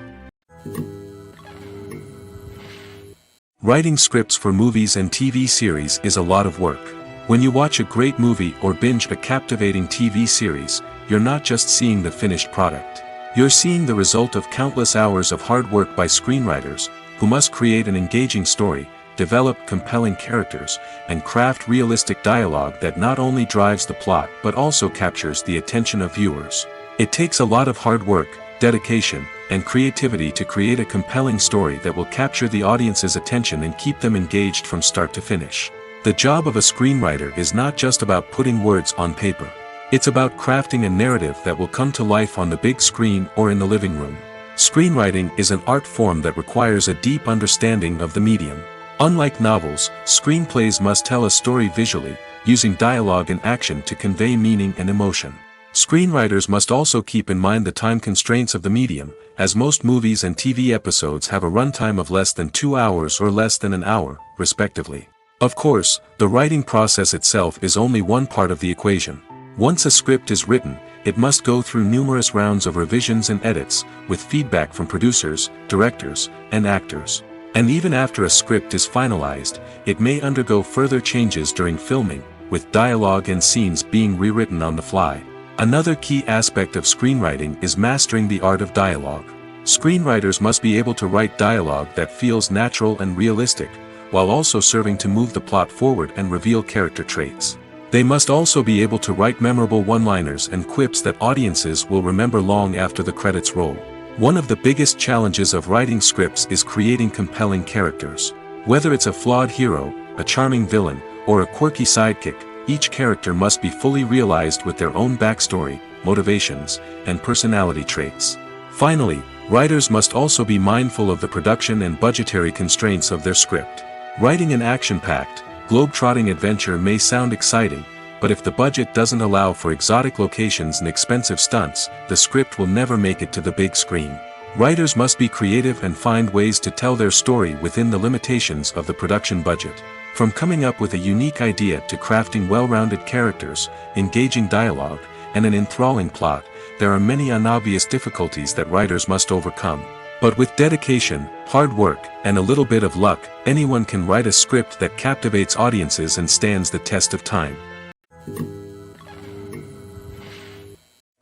Writing scripts for movies and TV series is a lot of work. When you watch a great movie or binge a captivating TV series, you're not just seeing the finished product. You're seeing the result of countless hours of hard work by screenwriters, who must create an engaging story, develop compelling characters, and craft realistic dialogue that not only drives the plot but also captures the attention of viewers. It takes a lot of hard work, dedication, and creativity to create a compelling story that will capture the audience's attention and keep them engaged from start to finish. The job of a screenwriter is not just about putting words on paper. It's about crafting a narrative that will come to life on the big screen or in the living room. Screenwriting is an art form that requires a deep understanding of the medium. Unlike novels, screenplays must tell a story visually, using dialogue and action to convey meaning and emotion. Screenwriters must also keep in mind the time constraints of the medium, as most movies and TV episodes have a runtime of less than 2 hours or less than an hour, respectively. Of course, the writing process itself is only one part of the equation. Once a script is written, it must go through numerous rounds of revisions and edits, with feedback from producers, directors, and actors. And even after a script is finalized, it may undergo further changes during filming, with dialogue and scenes being rewritten on the fly. Another key aspect of screenwriting is mastering the art of dialogue. Screenwriters must be able to write dialogue that feels natural and realistic, while also serving to move the plot forward and reveal character traits. They must also be able to write memorable one-liners and quips that audiences will remember long after the credits roll. One of the biggest challenges of writing scripts is creating compelling characters. Whether it's a flawed hero, a charming villain, or a quirky sidekick, each character must be fully realized with their own backstory, motivations, and personality traits. Finally, writers must also be mindful of the production and budgetary constraints of their script. Writing an action-packed, globe-trotting adventure may sound exciting, but if the budget doesn't allow for exotic locations and expensive stunts, the script will never make it to the big screen. Writers must be creative and find ways to tell their story within the limitations of the production budget. From coming up with a unique idea to crafting well-rounded characters, engaging dialogue, and an enthralling plot, there are many unobvious difficulties that writers must overcome. But with dedication, hard work, and a little bit of luck, anyone can write a script that captivates audiences and stands the test of time.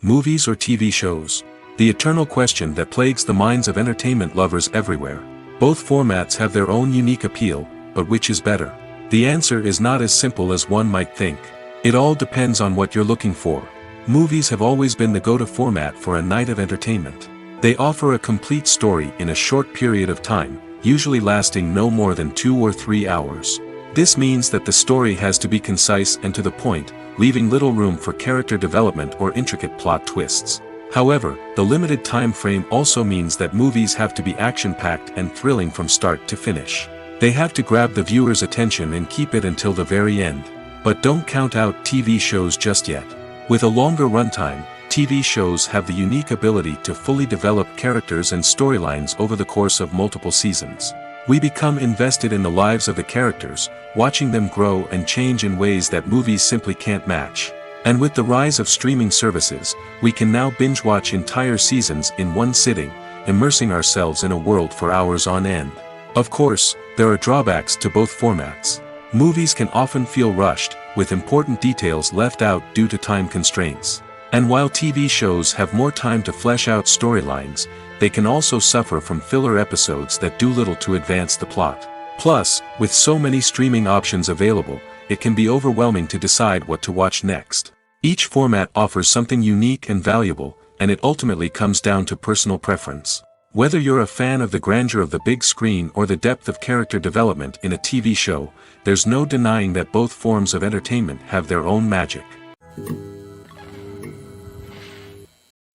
Movies or TV shows? The eternal question that plagues the minds of entertainment lovers everywhere. Both formats have their own unique appeal, but which is better? The answer is not as simple as one might think. It all depends on what you're looking for. Movies have always been the go-to format for a night of entertainment. They offer a complete story in a short period of time, usually lasting no more than 2 or 3 hours. This means that the story has to be concise and to the point, leaving little room for character development or intricate plot twists. However, the limited time frame also means that movies have to be action-packed and thrilling from start to finish. They have to grab the viewer's attention and keep it until the very end. But don't count out TV shows just yet. With a longer runtime, TV shows have the unique ability to fully develop characters and storylines over the course of multiple seasons. We become invested in the lives of the characters, watching them grow and change in ways that movies simply can't match. And with the rise of streaming services, we can now binge-watch entire seasons in one sitting, immersing ourselves in a world for hours on end. Of course, there are drawbacks to both formats. Movies can often feel rushed, with important details left out due to time constraints. And while TV shows have more time to flesh out storylines, they can also suffer from filler episodes that do little to advance the plot. Plus, with so many streaming options available, it can be overwhelming to decide what to watch next. Each format offers something unique and valuable, and it ultimately comes down to personal preference. Whether you're a fan of the grandeur of the big screen or the depth of character development in a TV show, there's no denying that both forms of entertainment have their own magic.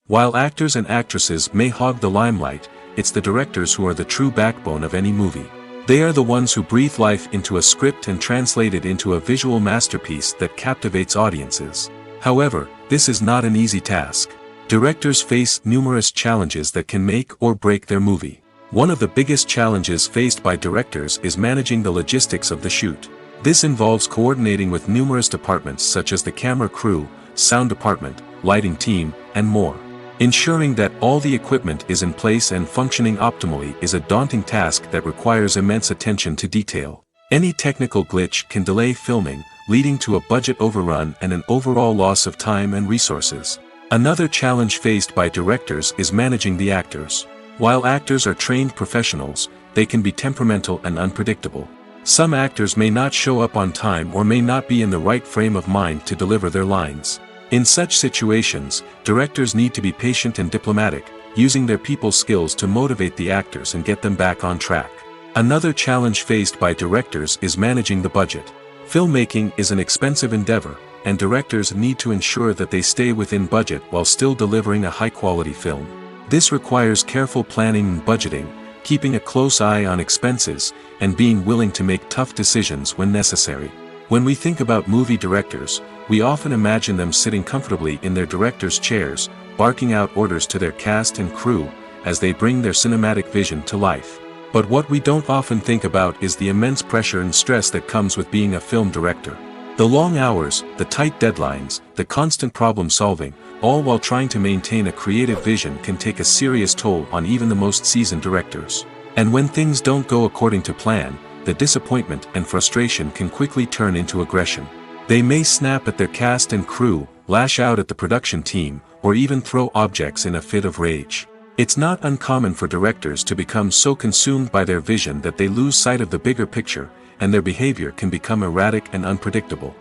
While actors and actresses may hog the limelight, it's the directors who are the true backbone of any movie. They are the ones who breathe life into a script and translate it into a visual masterpiece that captivates audiences. However, this is not an easy task. Directors face numerous challenges that can make or break their movie. One of the biggest challenges faced by directors is managing the logistics of the shoot. This involves coordinating with numerous departments such as the camera crew, sound department, lighting team, and more. Ensuring that all the equipment is in place and functioning optimally is a daunting task that requires immense attention to detail. Any technical glitch can delay filming, leading to a budget overrun and an overall loss of time and resources. Another challenge faced by directors is managing the actors. While actors are trained professionals, they can be temperamental and unpredictable. Some actors may not show up on time or may not be in the right frame of mind to deliver their lines. In such situations, directors need to be patient and diplomatic, using their people skills to motivate the actors and get them back on track. Another challenge faced by directors is managing the budget. Filmmaking is an expensive endeavor, and directors need to ensure that they stay within budget while still delivering a high-quality film. This requires careful planning and budgeting, keeping a close eye on expenses, and being willing to make tough decisions when necessary. When we think about movie directors, we often imagine them sitting comfortably in their director's chairs, barking out orders to their cast and crew, as they bring their cinematic vision to life. But what we don't often think about is the immense pressure and stress that comes with being a film director. The long hours, the tight deadlines, the constant problem solving, all while trying to maintain a creative vision can take a serious toll on even the most seasoned directors. And when things don't go according to plan, the disappointment and frustration can quickly turn into aggression. They may snap at their cast and crew, lash out at the production team, or even throw objects in a fit of rage. It's not uncommon for directors to become so consumed by their vision that they lose sight of the bigger picture, and their behavior can become erratic and unpredictable.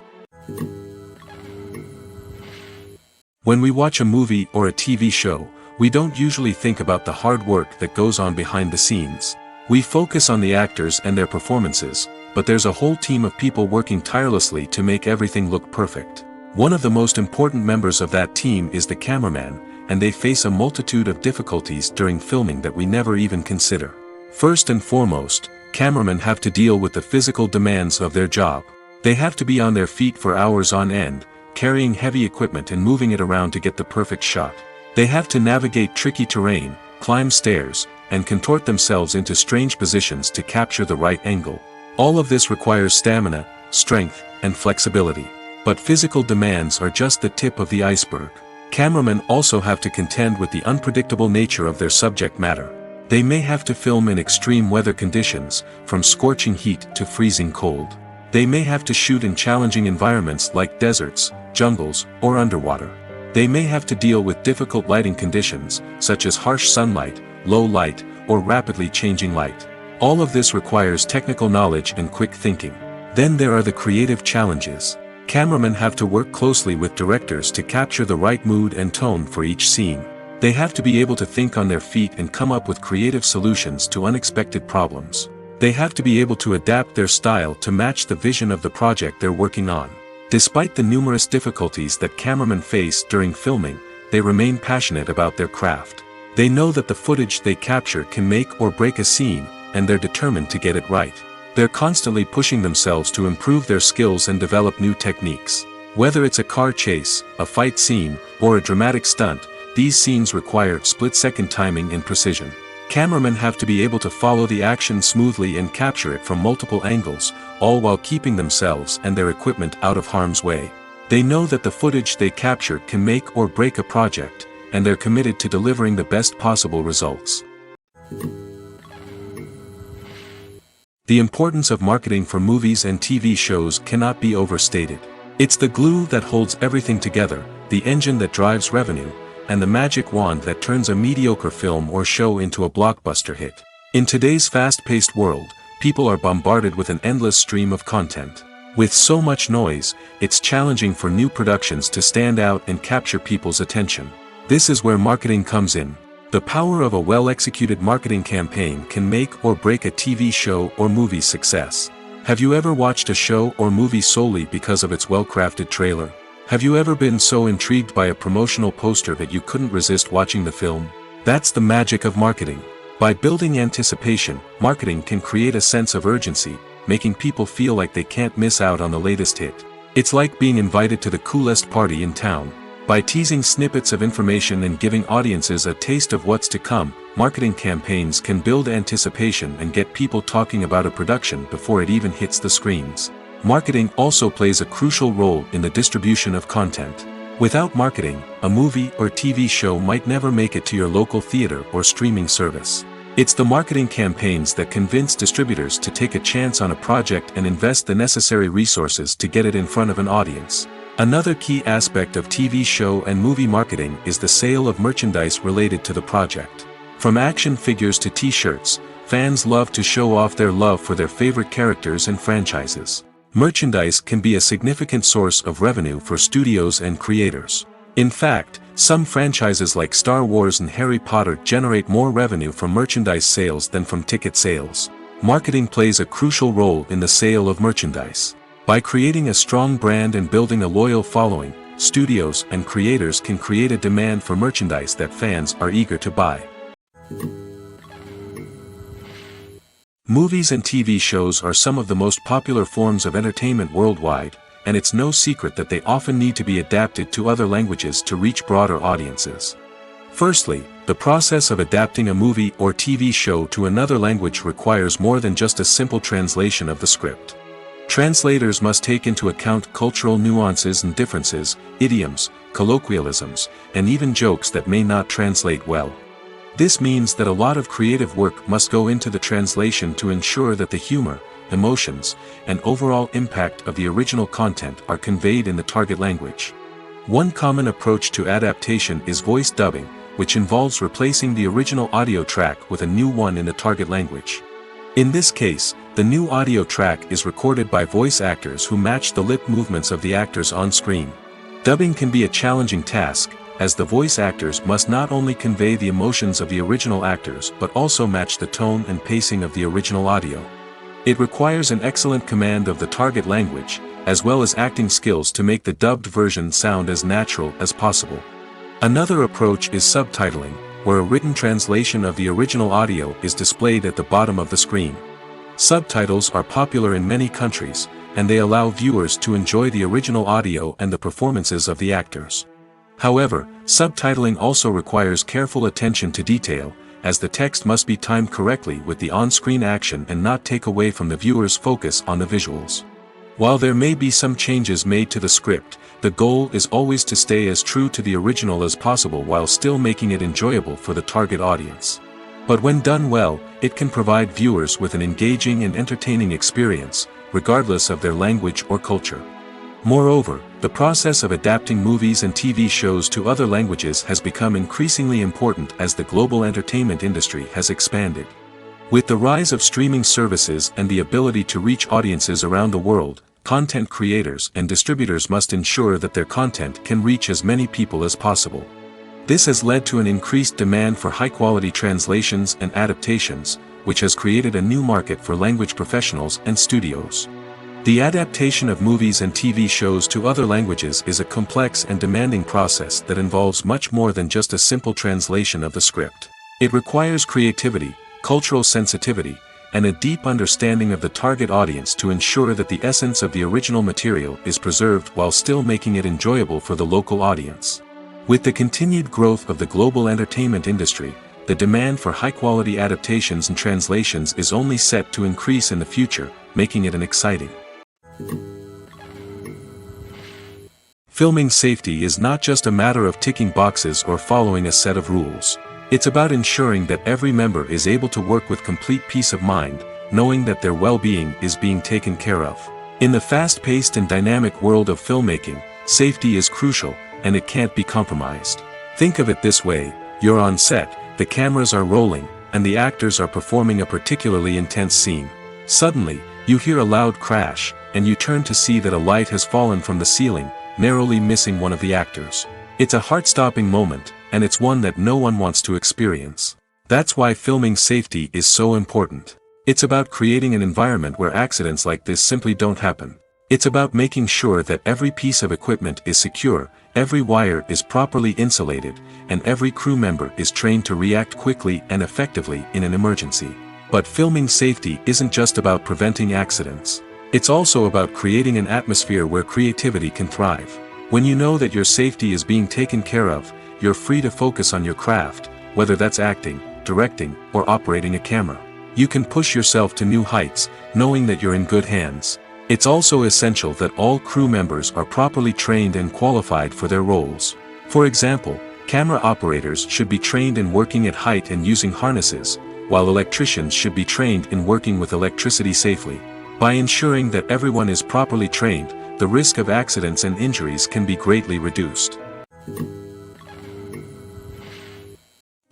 When we watch a movie or a TV show, We don't usually think about the hard work that goes on behind the scenes. We focus on the actors and their performances, but there's a whole team of people working tirelessly to make everything look perfect. One of the most important members of that team is the cameraman, and they face a multitude of difficulties during filming that we never even consider. First and foremost, cameramen have to deal with the physical demands of their job. They have to be on their feet for hours on end, carrying heavy equipment and moving it around to get the perfect shot. They have to navigate tricky terrain, climb stairs, and contort themselves into strange positions to capture the right angle. All of this requires stamina, strength, and flexibility. But physical demands are just the tip of the iceberg. Cameramen also have to contend with the unpredictable nature of their subject matter. They may have to film in extreme weather conditions, from scorching heat to freezing cold. They may have to shoot in challenging environments like deserts, jungles, or underwater. They may have to deal with difficult lighting conditions, such as harsh sunlight, low light, or rapidly changing light. All of this requires technical knowledge and quick thinking. Then there are the creative challenges. Cameramen have to work closely with directors to capture the right mood and tone for each scene. They have to be able to think on their feet and come up with creative solutions to unexpected problems. They have to be able to adapt their style to match the vision of the project they're working on. Despite the numerous difficulties that cameramen face during filming, they remain passionate about their craft. They know that the footage they capture can make or break a scene, and they're determined to get it right. They're constantly pushing themselves to improve their skills and develop new techniques. Whether it's a car chase, a fight scene, or a dramatic stunt, these scenes require split-second timing and precision. Cameramen have to be able to follow the action smoothly and capture it from multiple angles, all while keeping themselves and their equipment out of harm's way. They know that the footage they capture can make or break a project, and they're committed to delivering the best possible results. The importance of marketing for movies and TV shows cannot be overstated. It's the glue that holds everything together, the engine that drives revenue, and the magic wand that turns a mediocre film or show into a blockbuster hit. In today's fast-paced world, people are bombarded with an endless stream of content. With so much noise, it's challenging for new productions to stand out and capture people's attention. This is where marketing comes in. The power of a well-executed marketing campaign can make or break a TV show or movie's success. Have you ever watched a show or movie solely because of its well-crafted trailer? Have you ever been so intrigued by a promotional poster that you couldn't resist watching the film? That's the magic of marketing. By building anticipation, marketing can create a sense of urgency, making people feel like they can't miss out on the latest hit. It's like being invited to the coolest party in town. By teasing snippets of information and giving audiences a taste of what's to come, marketing campaigns can build anticipation and get people talking about a production before it even hits the screens. Marketing also plays a crucial role in the distribution of content. Without marketing, a movie or TV show might never make it to your local theater or streaming service. It's the marketing campaigns that convince distributors to take a chance on a project and invest the necessary resources to get it in front of an audience. Another key aspect of TV show and movie marketing is the sale of merchandise related to the project. From action figures to t-shirts, fans love to show off their love for their favorite characters and franchises. Merchandise can be a significant source of revenue for studios and creators. In fact, some franchises like Star Wars and Harry Potter generate more revenue from merchandise sales than from ticket sales. Marketing plays a crucial role in the sale of merchandise. By creating a strong brand and building a loyal following, studios and creators can create a demand for merchandise that fans are eager to buy. Movies and TV shows are some of the most popular forms of entertainment worldwide, and it's no secret that they often need to be adapted to other languages to reach broader audiences. Firstly, the process of adapting a movie or TV show to another language requires more than just a simple translation of the script. Translators must take into account cultural nuances and differences, idioms, colloquialisms, and even jokes that may not translate well. This means that a lot of creative work must go into the translation to ensure that the humor, emotions, and overall impact of the original content are conveyed in the target language. One common approach to adaptation is voice dubbing, which involves replacing the original audio track with a new one in the target language. In this case, the new audio track is recorded by voice actors who match the lip movements of the actors on screen. Dubbing can be a challenging task, as the voice actors must not only convey the emotions of the original actors but also match the tone and pacing of the original audio. It requires an excellent command of the target language, as well as acting skills to make the dubbed version sound as natural as possible. Another approach is subtitling, where a written translation of the original audio is displayed at the bottom of the screen. Subtitles are popular in many countries, and they allow viewers to enjoy the original audio and the performances of the actors. However, subtitling also requires careful attention to detail, as the text must be timed correctly with the on-screen action and not take away from the viewer's focus on the visuals. While there may be some changes made to the script, the goal is always to stay as true to the original as possible while still making it enjoyable for the target audience. But when done well, it can provide viewers with an engaging and entertaining experience, regardless of their language or culture. Moreover, the process of adapting movies and TV shows to other languages has become increasingly important as the global entertainment industry has expanded. With the rise of streaming services and the ability to reach audiences around the world, content creators and distributors must ensure that their content can reach as many people as possible. This has led to an increased demand for high-quality translations and adaptations, which has created a new market for language professionals and studios. The adaptation of movies and TV shows to other languages is a complex and demanding process that involves much more than just a simple translation of the script. It requires creativity, cultural sensitivity, and a deep understanding of the target audience to ensure that the essence of the original material is preserved while still making it enjoyable for the local audience. With the continued growth of the global entertainment industry, the demand for high-quality adaptations and translations is only set to increase in the future, making it an exciting. Filming safety is not just a matter of ticking boxes or following a set of rules. It's about ensuring that every member is able to work with complete peace of mind, knowing that their well-being is being taken care of. In the fast-paced and dynamic world of filmmaking, safety is crucial, and it can't be compromised. Think of it this way: you're on set, the cameras are rolling, and the actors are performing a particularly intense scene. Suddenly, you hear a loud crash, and you turn to see that a light has fallen from the ceiling, narrowly missing one of the actors. It's a heart-stopping moment, and it's one that no one wants to experience. That's why filming safety is so important. It's about creating an environment where accidents like this simply don't happen. It's about making sure that every piece of equipment is secure, every wire is properly insulated, and every crew member is trained to react quickly and effectively in an emergency. But filming safety isn't just about preventing accidents. It's also about creating an atmosphere where creativity can thrive. When you know that your safety is being taken care of, you're free to focus on your craft, whether that's acting, directing, or operating a camera. You can push yourself to new heights, knowing that you're in good hands. It's also essential that all crew members are properly trained and qualified for their roles. For example, camera operators should be trained in working at height and using harnesses, while electricians should be trained in working with electricity safely. By ensuring that everyone is properly trained, the risk of accidents and injuries can be greatly reduced.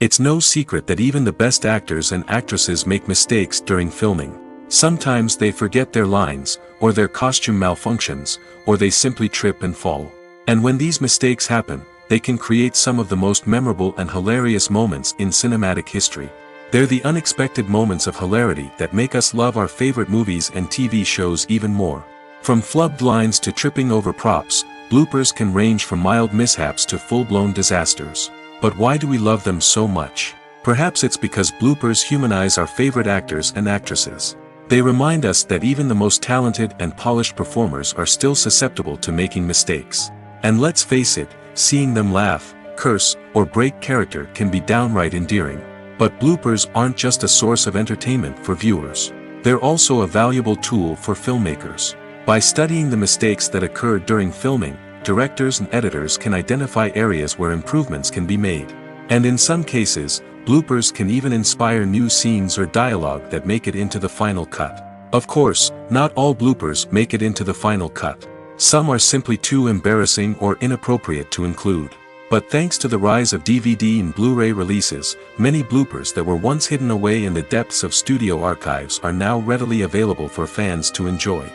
It's no secret that even the best actors and actresses make mistakes during filming. Sometimes they forget their lines, or their costume malfunctions, or they simply trip and fall. And when these mistakes happen, they can create some of the most memorable and hilarious moments in cinematic history. They're the unexpected moments of hilarity that make us love our favorite movies and TV shows even more. From flubbed lines to tripping over props, bloopers can range from mild mishaps to full-blown disasters. But why do we love them so much? Perhaps it's because bloopers humanize our favorite actors and actresses. They remind us that even the most talented and polished performers are still susceptible to making mistakes. And let's face it, seeing them laugh, curse, or break character can be downright endearing. But bloopers aren't just a source of entertainment for viewers. They're also a valuable tool for filmmakers. By studying the mistakes that occurred during filming, directors and editors can identify areas where improvements can be made. And in some cases, bloopers can even inspire new scenes or dialogue that make it into the final cut. Of course, not all bloopers make it into the final cut. Some are simply too embarrassing or inappropriate to include. But thanks to the rise of DVD and Blu-ray releases, many bloopers that were once hidden away in the depths of studio archives are now readily available for fans to enjoy.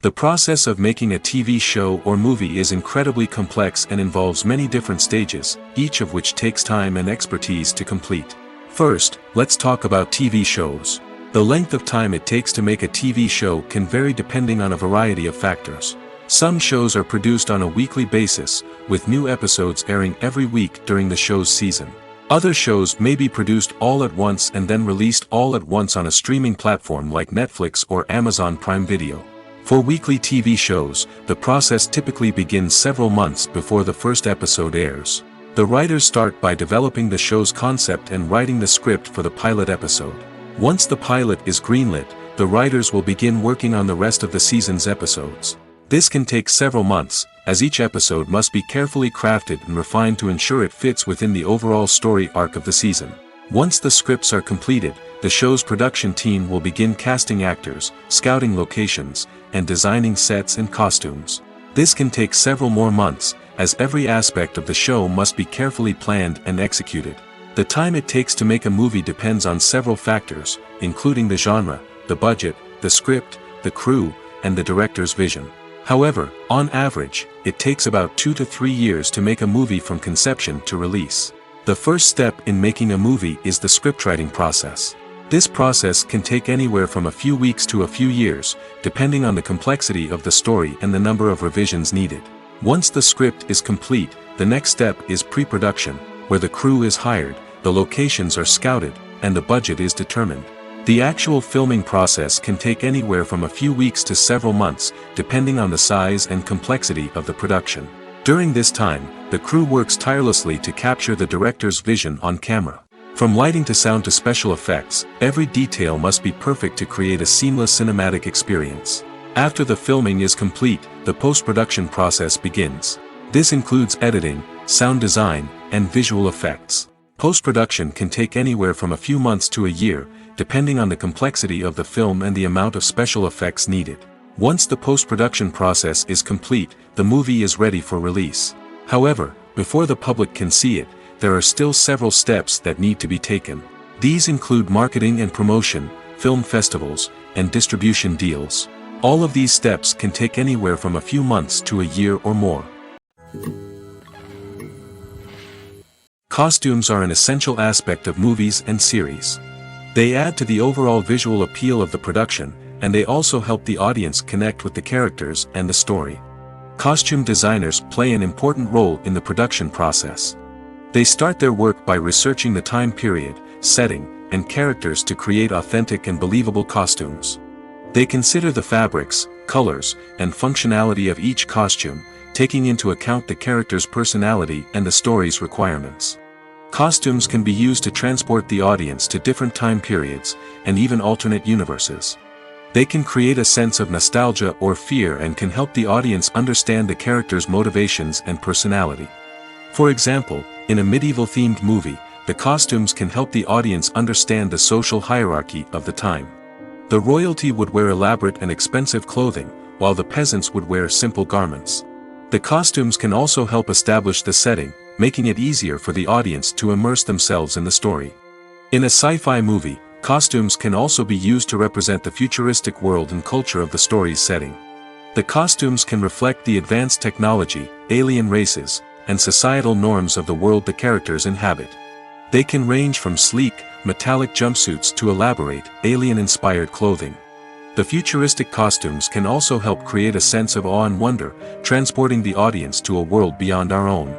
The process of making a TV show or movie is incredibly complex and involves many different stages, each of which takes time and expertise to complete. First, let's talk about TV shows. The length of time it takes to make a TV show can vary depending on a variety of factors. Some shows are produced on a weekly basis, with new episodes airing every week during the show's season. Other shows may be produced all at once and then released all at once on a streaming platform like Netflix or Amazon Prime Video. For weekly TV shows, the process typically begins several months before the first episode airs. The writers start by developing the show's concept and writing the script for the pilot episode. Once the pilot is greenlit, the writers will begin working on the rest of the season's episodes. This can take several months, as each episode must be carefully crafted and refined to ensure it fits within the overall story arc of the season. Once the scripts are completed, the show's production team will begin casting actors, scouting locations, and designing sets and costumes. This can take several more months, as every aspect of the show must be carefully planned and executed. The time it takes to make a movie depends on several factors, including the genre, the budget, the script, the crew, and the director's vision. However, on average, it takes about 2 to 3 years to make a movie from conception to release. The first step in making a movie is the scriptwriting process. This process can take anywhere from a few weeks to a few years, depending on the complexity of the story and the number of revisions needed. Once the script is complete, the next step is pre-production, where the crew is hired, the locations are scouted, and the budget is determined. The actual filming process can take anywhere from a few weeks to several months, depending on the size and complexity of the production. During this time, the crew works tirelessly to capture the director's vision on camera. From lighting to sound to special effects, every detail must be perfect to create a seamless cinematic experience. After the filming is complete, the post-production process begins. This includes editing, sound design, and visual effects. Post-production can take anywhere from a few months to a year, depending on the complexity of the film and the amount of special effects needed. Once the post-production process is complete, the movie is ready for release. However, before the public can see it, there are still several steps that need to be taken. These include marketing and promotion, film festivals, and distribution deals. All of these steps can take anywhere from a few months to a year or more. Costumes are an essential aspect of movies and series. They add to the overall visual appeal of the production, and they also help the audience connect with the characters and the story. Costume designers play an important role in the production process. They start their work by researching the time period, setting, and characters to create authentic and believable costumes. They consider the fabrics, colors, and functionality of each costume, taking into account the character's personality and the story's requirements. Costumes can be used to transport the audience to different time periods, and even alternate universes. They can create a sense of nostalgia or fear and can help the audience understand the character's motivations and personality. For example, in a medieval-themed movie, the costumes can help the audience understand the social hierarchy of the time. The royalty would wear elaborate and expensive clothing, while the peasants would wear simple garments. The costumes can also help establish the setting, making it easier for the audience to immerse themselves in the story. In a sci-fi movie, costumes can also be used to represent the futuristic world and culture of the story's setting. The costumes can reflect the advanced technology, alien races, and societal norms of the world the characters inhabit. They can range from sleek, metallic jumpsuits to elaborate, alien-inspired clothing. The futuristic costumes can also help create a sense of awe and wonder, transporting the audience to a world beyond our own.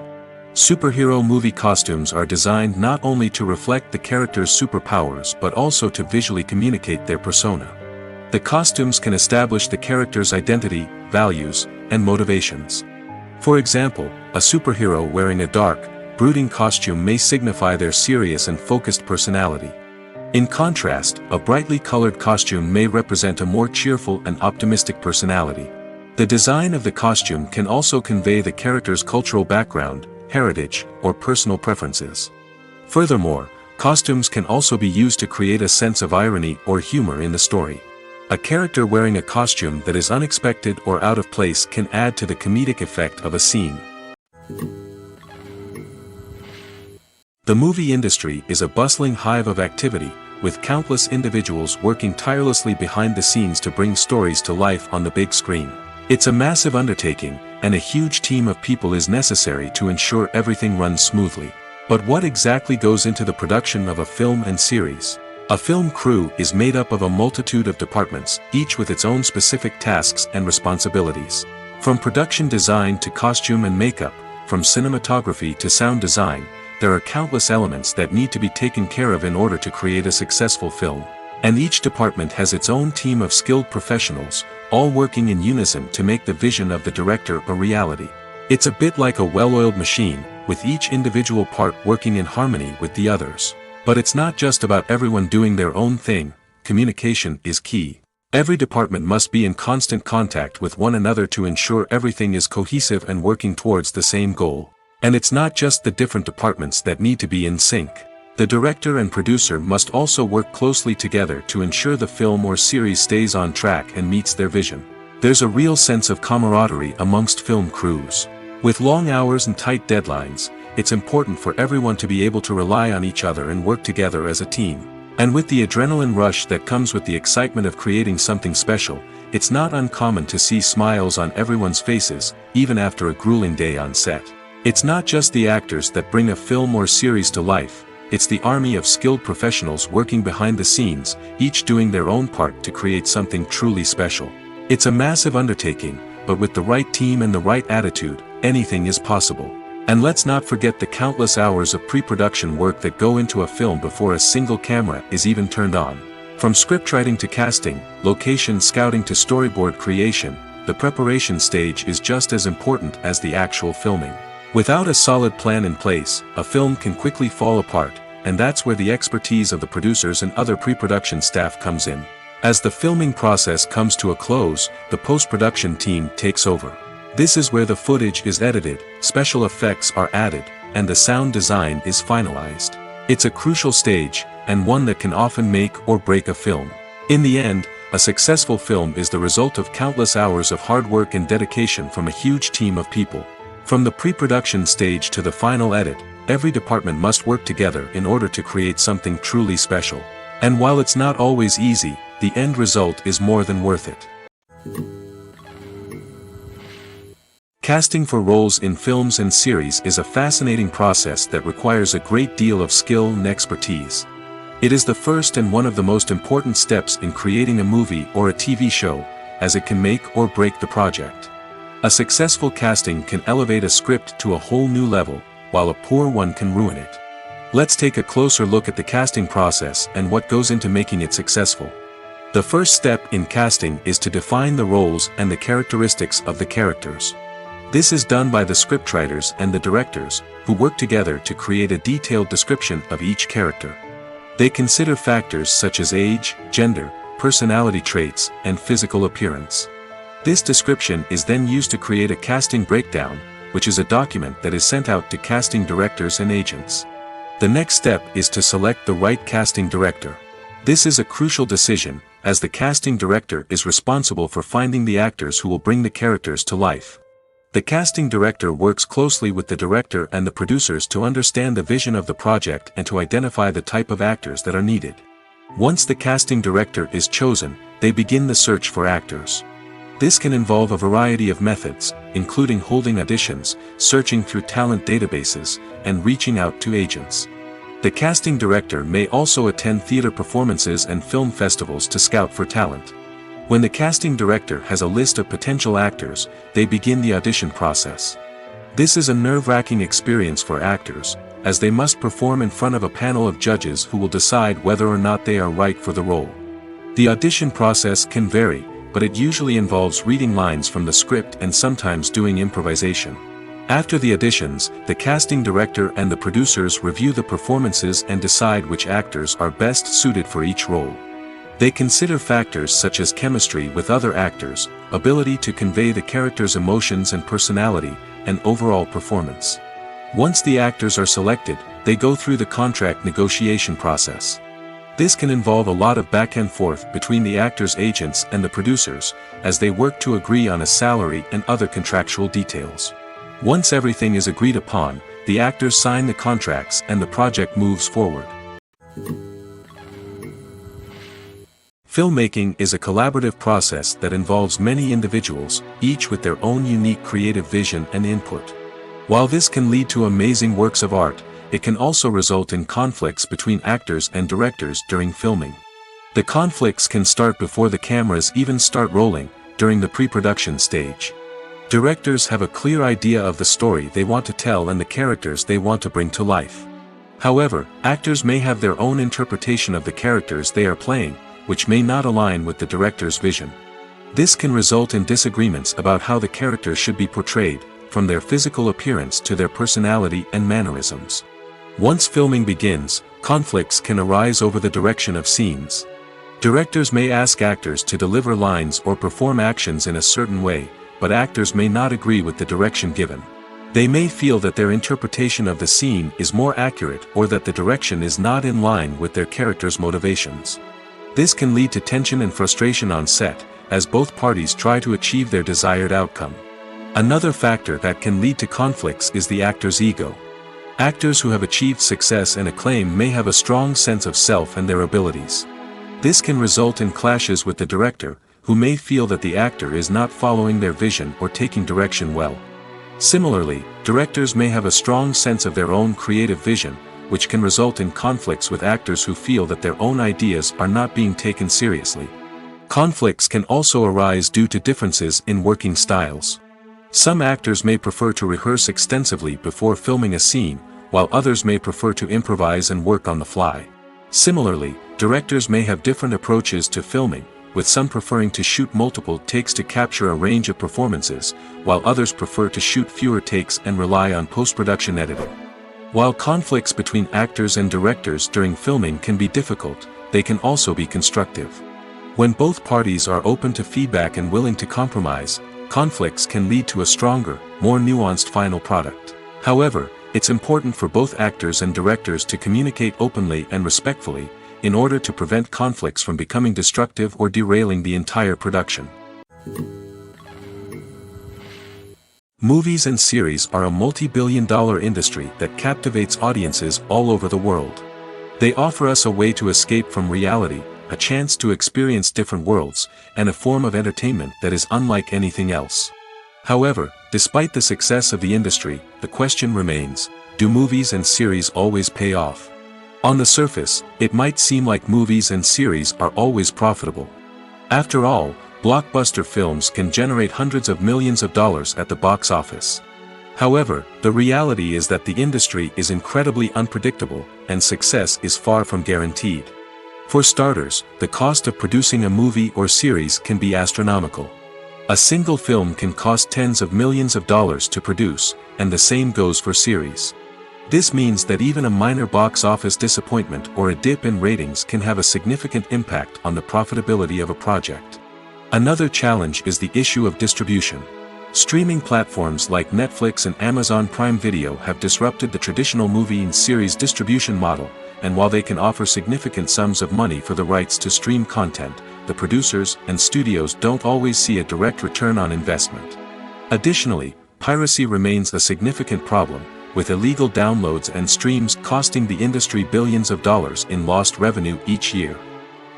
Superhero movie costumes are designed not only to reflect the character's superpowers but also to visually communicate their persona. The costumes can establish the character's identity, values, and motivations. For example, a superhero wearing a dark, brooding costume may signify their serious and focused personality. In contrast, a brightly colored costume may represent a more cheerful and optimistic personality. The design of the costume can also convey the character's cultural background, heritage, or personal preferences. Furthermore, costumes can also be used to create a sense of irony or humor in the story. A character wearing a costume that is unexpected or out of place can add to the comedic effect of a scene. The movie industry is a bustling hive of activity, with countless individuals working tirelessly behind the scenes to bring stories to life on the big screen. It's a massive undertaking, and a huge team of people is necessary to ensure everything runs smoothly. But what exactly goes into the production of a film and series? A film crew is made up of a multitude of departments, each with its own specific tasks and responsibilities. From production design to costume and makeup, from cinematography to sound design, there are countless elements that need to be taken care of in order to create a successful film. And each department has its own team of skilled professionals, all working in unison to make the vision of the director a reality. It's a bit like a well-oiled machine, with each individual part working in harmony with the others. But it's not just about everyone doing their own thing. Communication is key. Every department must be in constant contact with one another to ensure everything is cohesive and working towards the same goal. And it's not just the different departments that need to be in sync. The director and producer must also work closely together to ensure the film or series stays on track and meets their vision. There's a real sense of camaraderie amongst film crews. With long hours and tight deadlines, it's important for everyone to be able to rely on each other and work together as a team. And with the adrenaline rush that comes with the excitement of creating something special, it's not uncommon to see smiles on everyone's faces, even after a grueling day on set. It's not just the actors that bring a film or series to life, it's the army of skilled professionals working behind the scenes, each doing their own part to create something truly special. It's a massive undertaking, but with the right team and the right attitude, anything is possible. And let's not forget the countless hours of pre-production work that go into a film before a single camera is even turned on. From scriptwriting to casting, location scouting to storyboard creation, the preparation stage is just as important as the actual filming. Without a solid plan in place, a film can quickly fall apart, and that's where the expertise of the producers and other pre-production staff comes in. As the filming process comes to a close, the post-production team takes over. This is where the footage is edited, special effects are added, and the sound design is finalized. It's a crucial stage, and one that can often make or break a film. In the end, a successful film is the result of countless hours of hard work and dedication from a huge team of people. From the pre-production stage to the final edit, every department must work together in order to create something truly special. And while it's not always easy, the end result is more than worth it. Casting for roles in films and series is a fascinating process that requires a great deal of skill and expertise. It is the first and one of the most important steps in creating a movie or a TV show, as it can make or break the project. A successful casting can elevate a script to a whole new level, while a poor one can ruin it. Let's take a closer look at the casting process and what goes into making it successful. The first step in casting is to define the roles and the characteristics of the characters. This is done by the scriptwriters and the directors, who work together to create a detailed description of each character. They consider factors such as age, gender, personality traits, and physical appearance. This description is then used to create a casting breakdown, which is a document that is sent out to casting directors and agents. The next step is to select the right casting director. This is a crucial decision, as the casting director is responsible for finding the actors who will bring the characters to life. The casting director works closely with the director and the producers to understand the vision of the project and to identify the type of actors that are needed. Once the casting director is chosen, they begin the search for actors. This can involve a variety of methods, including holding auditions, searching through talent databases, and reaching out to agents. The casting director may also attend theater performances and film festivals to scout for talent. When the casting director has a list of potential actors, they begin the audition process. This is a nerve-wracking experience for actors, as they must perform in front of a panel of judges who will decide whether or not they are right for the role. The audition process can vary, but it usually involves reading lines from the script and sometimes doing improvisation. After the auditions, the casting director and the producers review the performances and decide which actors are best suited for each role. They consider factors such as chemistry with other actors, ability to convey the character's emotions and personality, and overall performance. Once the actors are selected, they go through the contract negotiation process. This can involve a lot of back and forth between the actors' agents and the producers, as they work to agree on a salary and other contractual details. Once everything is agreed upon, the actors sign the contracts and the project moves forward. Filmmaking is a collaborative process that involves many individuals, each with their own unique creative vision and input. While this can lead to amazing works of art, it can also result in conflicts between actors and directors during filming. The conflicts can start before the cameras even start rolling, during the pre-production stage. Directors have a clear idea of the story they want to tell and the characters they want to bring to life. However, actors may have their own interpretation of the characters they are playing, which may not align with the director's vision. This can result in disagreements about how the characters should be portrayed, from their physical appearance to their personality and mannerisms. Once filming begins, conflicts can arise over the direction of scenes. Directors may ask actors to deliver lines or perform actions in a certain way, but actors may not agree with the direction given. They may feel that their interpretation of the scene is more accurate or that the direction is not in line with their character's motivations. This can lead to tension and frustration on set, as both parties try to achieve their desired outcome. Another factor that can lead to conflicts is the actor's ego. Actors who have achieved success and acclaim may have a strong sense of self and their abilities. This can result in clashes with the director, who may feel that the actor is not following their vision or taking direction well. Similarly, directors may have a strong sense of their own creative vision, which can result in conflicts with actors who feel that their own ideas are not being taken seriously. Conflicts can also arise due to differences in working styles. Some actors may prefer to rehearse extensively before filming a scene, while others may prefer to improvise and work on the fly. Similarly, directors may have different approaches to filming, with some preferring to shoot multiple takes to capture a range of performances, while others prefer to shoot fewer takes and rely on post-production editing. While conflicts between actors and directors during filming can be difficult, they can also be constructive. When both parties are open to feedback and willing to compromise, conflicts can lead to a stronger, more nuanced final product. However, it's important for both actors and directors to communicate openly and respectfully, in order to prevent conflicts from becoming destructive or derailing the entire production. Movies and series are a multi-billion-dollar industry that captivates audiences all over the world. They offer us a way to escape from reality, a chance to experience different worlds, and a form of entertainment that is unlike anything else. However, despite the success of the industry, the question remains, do movies and series always pay off? On the surface, it might seem like movies and series are always profitable. After all, blockbuster films can generate hundreds of millions of dollars at the box office. However, the reality is that the industry is incredibly unpredictable, and success is far from guaranteed. For starters, the cost of producing a movie or series can be astronomical. A single film can cost tens of millions of dollars to produce, and the same goes for series. This means that even a minor box office disappointment or a dip in ratings can have a significant impact on the profitability of a project. Another challenge is the issue of distribution. Streaming platforms like Netflix and Amazon Prime Video have disrupted the traditional movie and series distribution model, and while they can offer significant sums of money for the rights to stream content, the producers and studios don't always see a direct return on investment. Additionally, piracy remains a significant problem, with illegal downloads and streams costing the industry billions of dollars in lost revenue each year.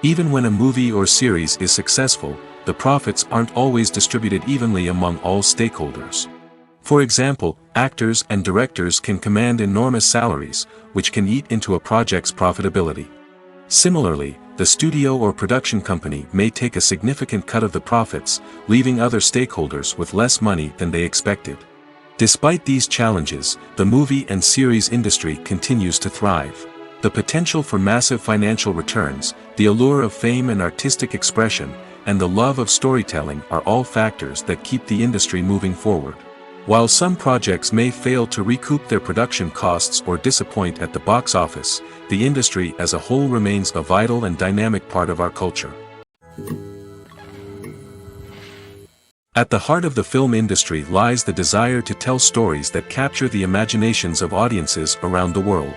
Even when a movie or series is successful, the profits aren't always distributed evenly among all stakeholders. For example, actors and directors can command enormous salaries, which can eat into a project's profitability. Similarly, the studio or production company may take a significant cut of the profits, leaving other stakeholders with less money than they expected. Despite these challenges, the movie and series industry continues to thrive. The potential for massive financial returns, the allure of fame and artistic expression, and the love of storytelling are all factors that keep the industry moving forward. While some projects may fail to recoup their production costs or disappoint at the box office, the industry as a whole remains a vital and dynamic part of our culture. At the heart of the film industry lies the desire to tell stories that capture the imaginations of audiences around the world.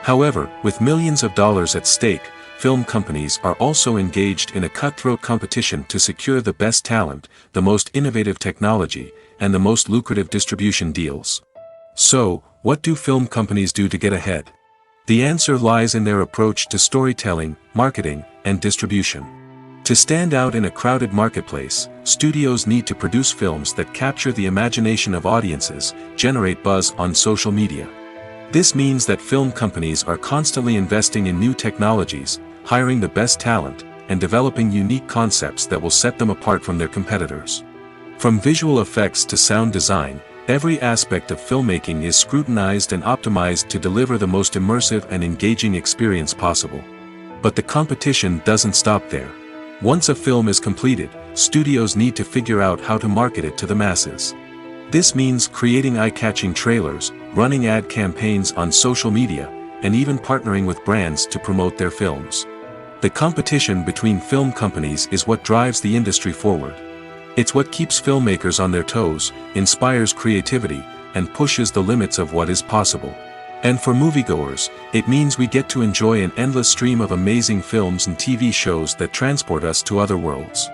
However, with millions of dollars at stake, film companies are also engaged in a cutthroat competition to secure the best talent, the most innovative technology, and the most lucrative distribution deals. So, what do film companies do to get ahead? The answer lies in their approach to storytelling, marketing, and distribution. To stand out in a crowded marketplace, studios need to produce films that capture the imagination of audiences, generate buzz on social media. This means that film companies are constantly investing in new technologies, hiring the best talent, and developing unique concepts that will set them apart from their competitors. From visual effects to sound design, every aspect of filmmaking is scrutinized and optimized to deliver the most immersive and engaging experience possible. But the competition doesn't stop there. Once a film is completed, studios need to figure out how to market it to the masses. This means creating eye-catching trailers, running ad campaigns on social media, and even partnering with brands to promote their films. The competition between film companies is what drives the industry forward. It's what keeps filmmakers on their toes, inspires creativity, and pushes the limits of what is possible. And for moviegoers, it means we get to enjoy an endless stream of amazing films and TV shows that transport us to other worlds.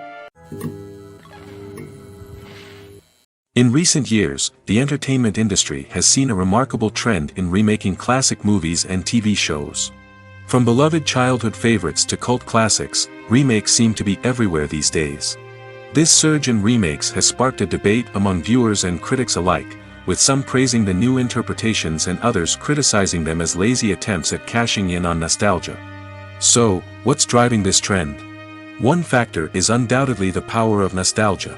In recent years, the entertainment industry has seen a remarkable trend in remaking classic movies and TV shows. From beloved childhood favorites to cult classics, remakes seem to be everywhere these days. This surge in remakes has sparked a debate among viewers and critics alike, with some praising the new interpretations and others criticizing them as lazy attempts at cashing in on nostalgia. So, what's driving this trend? One factor is undoubtedly the power of nostalgia.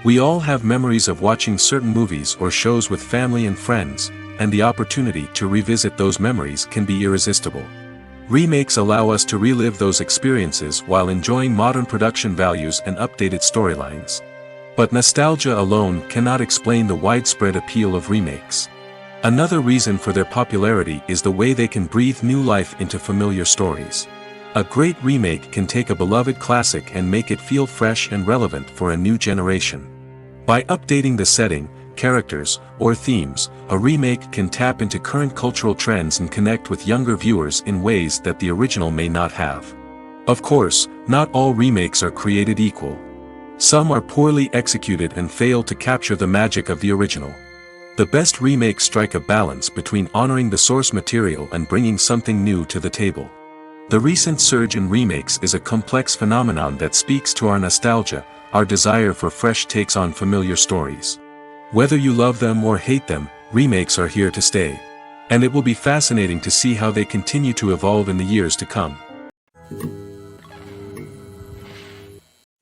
We all have memories of watching certain movies or shows with family and friends, and the opportunity to revisit those memories can be irresistible. Remakes allow us to relive those experiences while enjoying modern production values and updated storylines. But nostalgia alone cannot explain the widespread appeal of remakes. Another reason for their popularity is the way they can breathe new life into familiar stories. A great remake can take a beloved classic and make it feel fresh and relevant for a new generation. By updating the setting, characters, or themes, a remake can tap into current cultural trends and connect with younger viewers in ways that the original may not have. Of course, not all remakes are created equal. Some are poorly executed and fail to capture the magic of the original. The best remakes strike a balance between honoring the source material and bringing something new to the table. The recent surge in remakes is a complex phenomenon that speaks to our nostalgia, our desire for fresh takes on familiar stories. Whether you love them or hate them, remakes are here to stay. And it will be fascinating to see how they continue to evolve in the years to come.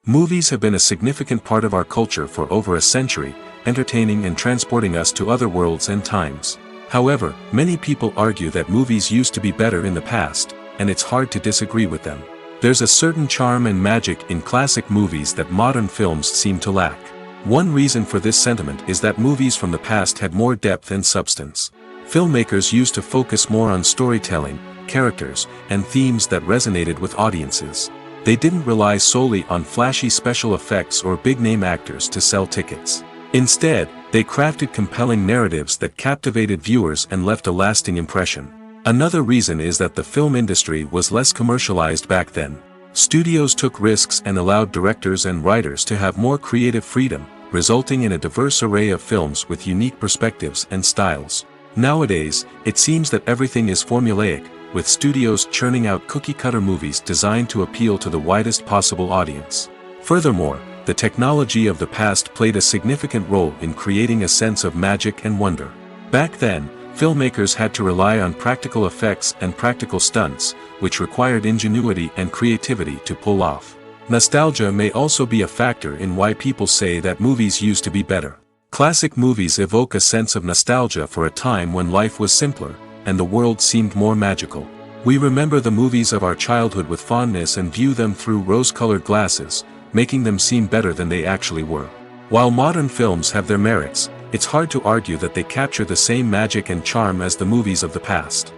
Movies have been a significant part of our culture for over a century, entertaining and transporting us to other worlds and times. However, many people argue that movies used to be better in the past, and it's hard to disagree with them. There's a certain charm and magic in classic movies that modern films seem to lack. One reason for this sentiment is that movies from the past had more depth and substance. Filmmakers used to focus more on storytelling, characters, and themes that resonated with audiences. They didn't rely solely on flashy special effects or big-name actors to sell tickets. Instead, they crafted compelling narratives that captivated viewers and left a lasting impression. Another reason is that the film industry was less commercialized back then. Studios took risks and allowed directors and writers to have more creative freedom, resulting in a diverse array of films with unique perspectives and styles. Nowadays, it seems that everything is formulaic, with studios churning out cookie-cutter movies designed to appeal to the widest possible audience. Furthermore, the technology of the past played a significant role in creating a sense of magic and wonder. Back then, filmmakers had to rely on practical effects and practical stunts, which required ingenuity and creativity to pull off. Nostalgia may also be a factor in why people say that movies used to be better. Classic movies evoke a sense of nostalgia for a time when life was simpler, and the world seemed more magical. We remember the movies of our childhood with fondness and view them through rose-colored glasses, making them seem better than they actually were. While modern films have their merits, it's hard to argue that they capture the same magic and charm as the movies of the past.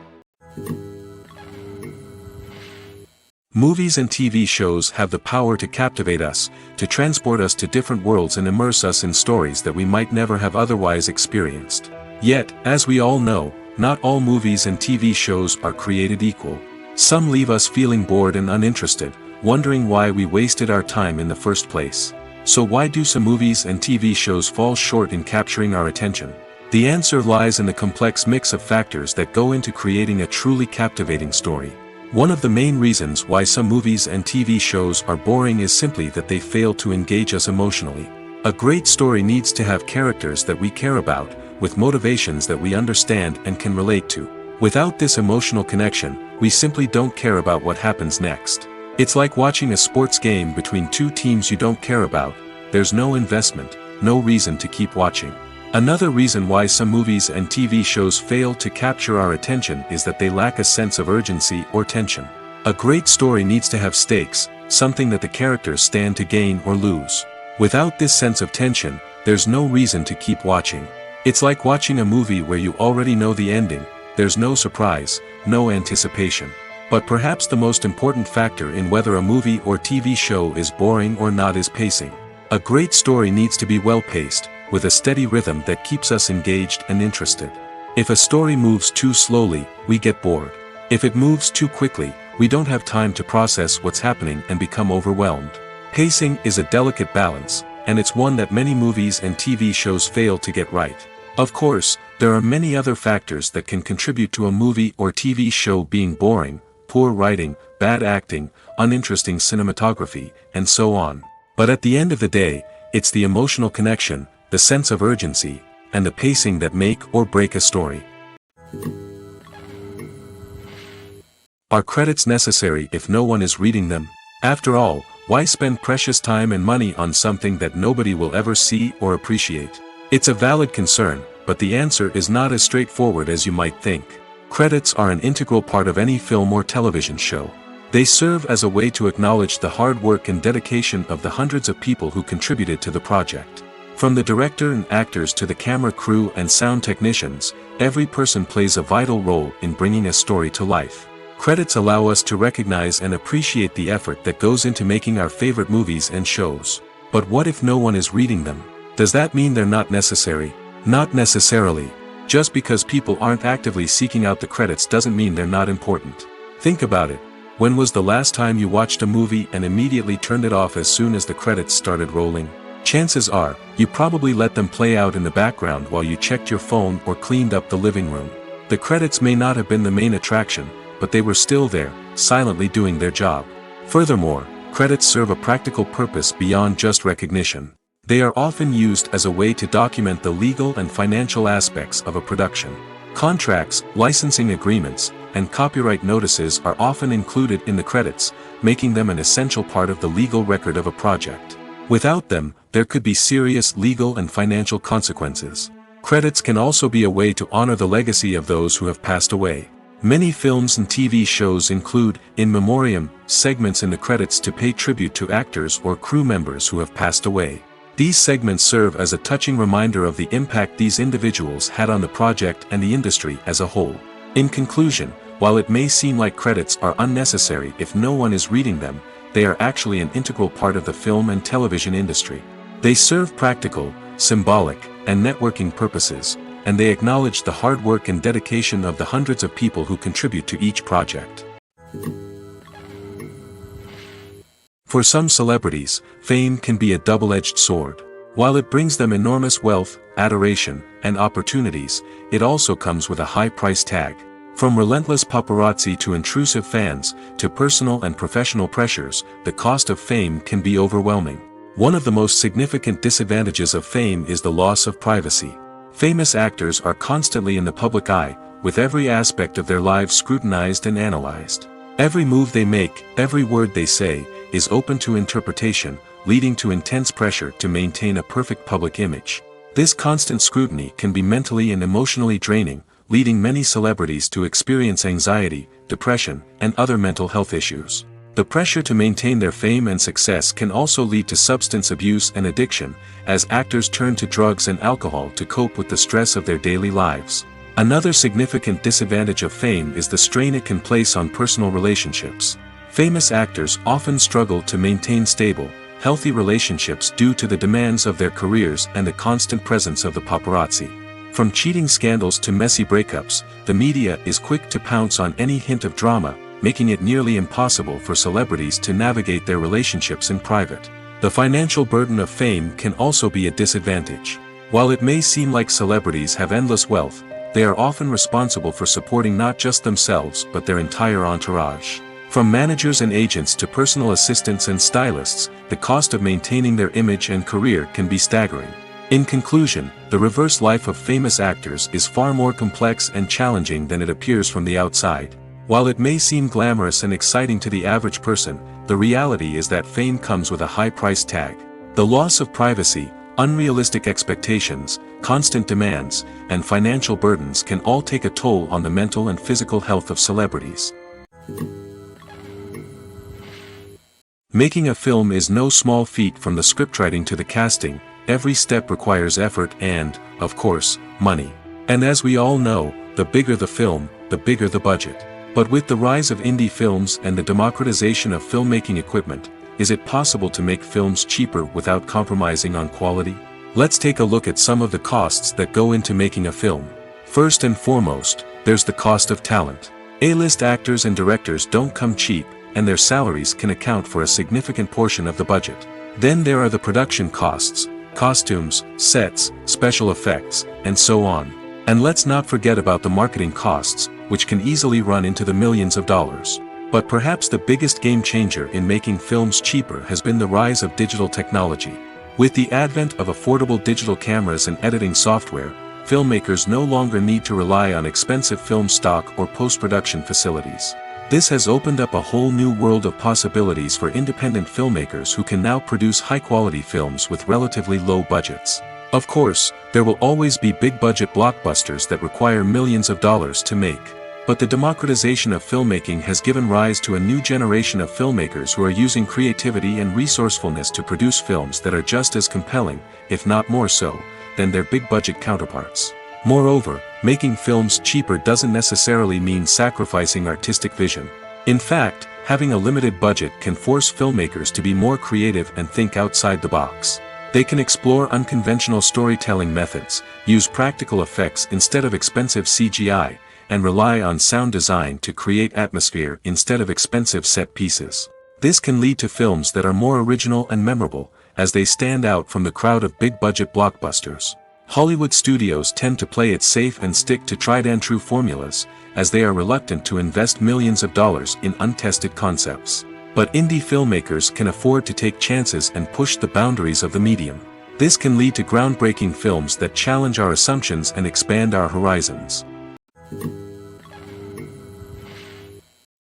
Movies and TV shows have the power to captivate us, to transport us to different worlds and immerse us in stories that we might never have otherwise experienced. Yet, as we all know, not all movies and TV shows are created equal. Some leave us feeling bored and uninterested, wondering why we wasted our time in the first place. So why do some movies and TV shows fall short in capturing our attention? The answer lies in the complex mix of factors that go into creating a truly captivating story. One of the main reasons why some movies and TV shows are boring is simply that they fail to engage us emotionally. A great story needs to have characters that we care about, with motivations that we understand and can relate to. Without this emotional connection, we simply don't care about what happens next. It's like watching a sports game between two teams you don't care about. There's no investment, no reason to keep watching. Another reason why some movies and TV shows fail to capture our attention is that they lack a sense of urgency or tension. A great story needs to have stakes, something that the characters stand to gain or lose. Without this sense of tension, there's no reason to keep watching. It's like watching a movie where you already know the ending. There's no surprise, no anticipation. But perhaps the most important factor in whether a movie or TV show is boring or not is pacing. A great story needs to be well-paced, with a steady rhythm that keeps us engaged and interested. If a story moves too slowly, we get bored. If it moves too quickly, we don't have time to process what's happening and become overwhelmed. Pacing is a delicate balance, and it's one that many movies and TV shows fail to get right. Of course, there are many other factors that can contribute to a movie or TV show being boring: poor writing, bad acting, uninteresting cinematography, and so on. But at the end of the day, it's the emotional connection, the sense of urgency, and the pacing that make or break a story. Are credits necessary if no one is reading them? After all, why spend precious time and money on something that nobody will ever see or appreciate? It's a valid concern, but the answer is not as straightforward as you might think. Credits are an integral part of any film or television show. They serve as a way to acknowledge the hard work and dedication of the hundreds of people who contributed to the project. From the director and actors to the camera crew and sound technicians, every person plays a vital role in bringing a story to life. Credits allow us to recognize and appreciate the effort that goes into making our favorite movies and shows. But what if no one is reading them? Does that mean they're not necessary? Not necessarily. Just because people aren't actively seeking out the credits doesn't mean they're not important. Think about it. When was the last time you watched a movie and immediately turned it off as soon as the credits started rolling? Chances are, you probably let them play out in the background while you checked your phone or cleaned up the living room. The credits may not have been the main attraction, but they were still there, silently doing their job. Furthermore, credits serve a practical purpose beyond just recognition. They are often used as a way to document the legal and financial aspects of a production. Contracts, licensing agreements, and copyright notices are often included in the credits, making them an essential part of the legal record of a project. Without them, there could be serious legal and financial consequences. Credits can also be a way to honor the legacy of those who have passed away. Many films and TV shows include, in memoriam, segments in the credits to pay tribute to actors or crew members who have passed away. These segments serve as a touching reminder of the impact these individuals had on the project and the industry as a whole. In conclusion, while it may seem like credits are unnecessary if no one is reading them, they are actually an integral part of the film and television industry. They serve practical, symbolic, and networking purposes, and they acknowledge the hard work and dedication of the hundreds of people who contribute to each project. For some celebrities, fame can be a double-edged sword. While it brings them enormous wealth, adoration, and opportunities, it also comes with a high price tag. From relentless paparazzi to intrusive fans, to personal and professional pressures, the cost of fame can be overwhelming. One of the most significant disadvantages of fame is the loss of privacy. Famous actors are constantly in the public eye, with every aspect of their lives scrutinized and analyzed. Every move they make, every word they say, is open to interpretation, leading to intense pressure to maintain a perfect public image. This constant scrutiny can be mentally and emotionally draining, leading many celebrities to experience anxiety, depression, and other mental health issues. The pressure to maintain their fame and success can also lead to substance abuse and addiction, as actors turn to drugs and alcohol to cope with the stress of their daily lives. Another significant disadvantage of fame is the strain it can place on personal relationships. Famous actors often struggle to maintain stable, healthy relationships due to the demands of their careers and the constant presence of the paparazzi. From cheating scandals to messy breakups, the media is quick to pounce on any hint of drama, making it nearly impossible for celebrities to navigate their relationships in private. The financial burden of fame can also be a disadvantage. While it may seem like celebrities have endless wealth, they are often responsible for supporting not just themselves but their entire entourage. From managers and agents to personal assistants and stylists, the cost of maintaining their image and career can be staggering. In conclusion, the reverse life of famous actors is far more complex and challenging than it appears from the outside. While it may seem glamorous and exciting to the average person, the reality is that fame comes with a high price tag. The loss of privacy, unrealistic expectations, constant demands, and financial burdens can all take a toll on the mental and physical health of celebrities. Making a film is no small feat. From the scriptwriting to the casting, every step requires effort and, of course, money. And as we all know, the bigger the film, the bigger the budget. But with the rise of indie films and the democratization of filmmaking equipment, is it possible to make films cheaper without compromising on quality? Let's take a look at some of the costs that go into making a film. First and foremost, there's the cost of talent. A-list actors and directors don't come cheap, and their salaries can account for a significant portion of the budget. Then there are the production costs, costumes, sets, special effects, and so on. And let's not forget about the marketing costs, which can easily run into the millions of dollars. But perhaps the biggest game changer in making films cheaper has been the rise of digital technology. With the advent of affordable digital cameras and editing software, filmmakers no longer need to rely on expensive film stock or post-production facilities. This has opened up a whole new world of possibilities for independent filmmakers who can now produce high-quality films with relatively low budgets. Of course, there will always be big-budget blockbusters that require millions of dollars to make. But the democratization of filmmaking has given rise to a new generation of filmmakers who are using creativity and resourcefulness to produce films that are just as compelling, if not more so, than their big-budget counterparts. Moreover, making films cheaper doesn't necessarily mean sacrificing artistic vision. In fact, having a limited budget can force filmmakers to be more creative and think outside the box. They can explore unconventional storytelling methods, use practical effects instead of expensive CGI, and rely on sound design to create atmosphere instead of expensive set pieces. This can lead to films that are more original and memorable, as they stand out from the crowd of big-budget blockbusters. Hollywood studios tend to play it safe and stick to tried-and-true formulas, as they are reluctant to invest millions of dollars in untested concepts. But indie filmmakers can afford to take chances and push the boundaries of the medium. This can lead to groundbreaking films that challenge our assumptions and expand our horizons.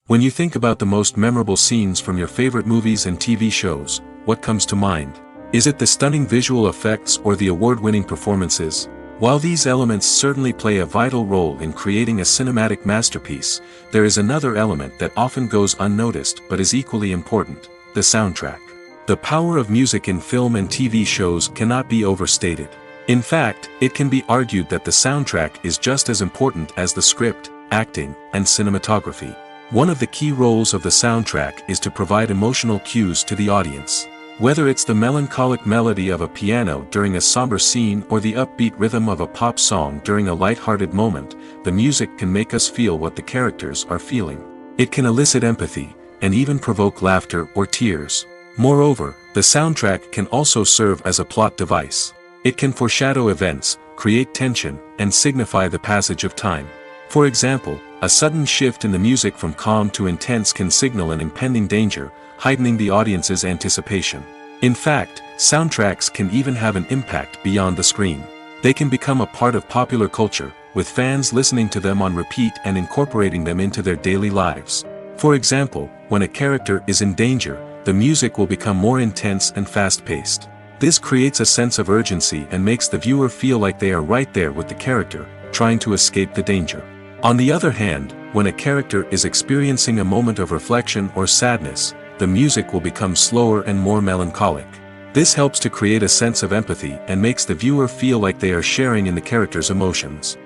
When you think about the most memorable scenes from your favorite movies and TV shows, what comes to mind? Is it the stunning visual effects or the award-winning performances? While these elements certainly play a vital role in creating a cinematic masterpiece, there is another element that often goes unnoticed but is equally important: the soundtrack. The power of music in film and TV shows cannot be overstated. In fact, it can be argued that the soundtrack is just as important as the script, acting, and cinematography. One of the key roles of the soundtrack is to provide emotional cues to the audience. Whether it's the melancholic melody of a piano during a somber scene or the upbeat rhythm of a pop song during a light-hearted moment, the music can make us feel what the characters are feeling. It can elicit empathy, and even provoke laughter or tears. Moreover, the soundtrack can also serve as a plot device. It can foreshadow events, create tension, and signify the passage of time. For example, a sudden shift in the music from calm to intense can signal an impending danger, heightening the audience's anticipation. In fact, soundtracks can even have an impact beyond the screen. They can become a part of popular culture, with fans listening to them on repeat and incorporating them into their daily lives. For example, when a character is in danger, the music will become more intense and fast-paced. This creates a sense of urgency and makes the viewer feel like they are right there with the character, trying to escape the danger. On the other hand, when a character is experiencing a moment of reflection or sadness, the music will become slower and more melancholic. This helps to create a sense of empathy and makes the viewer feel like they are sharing in the character's emotions.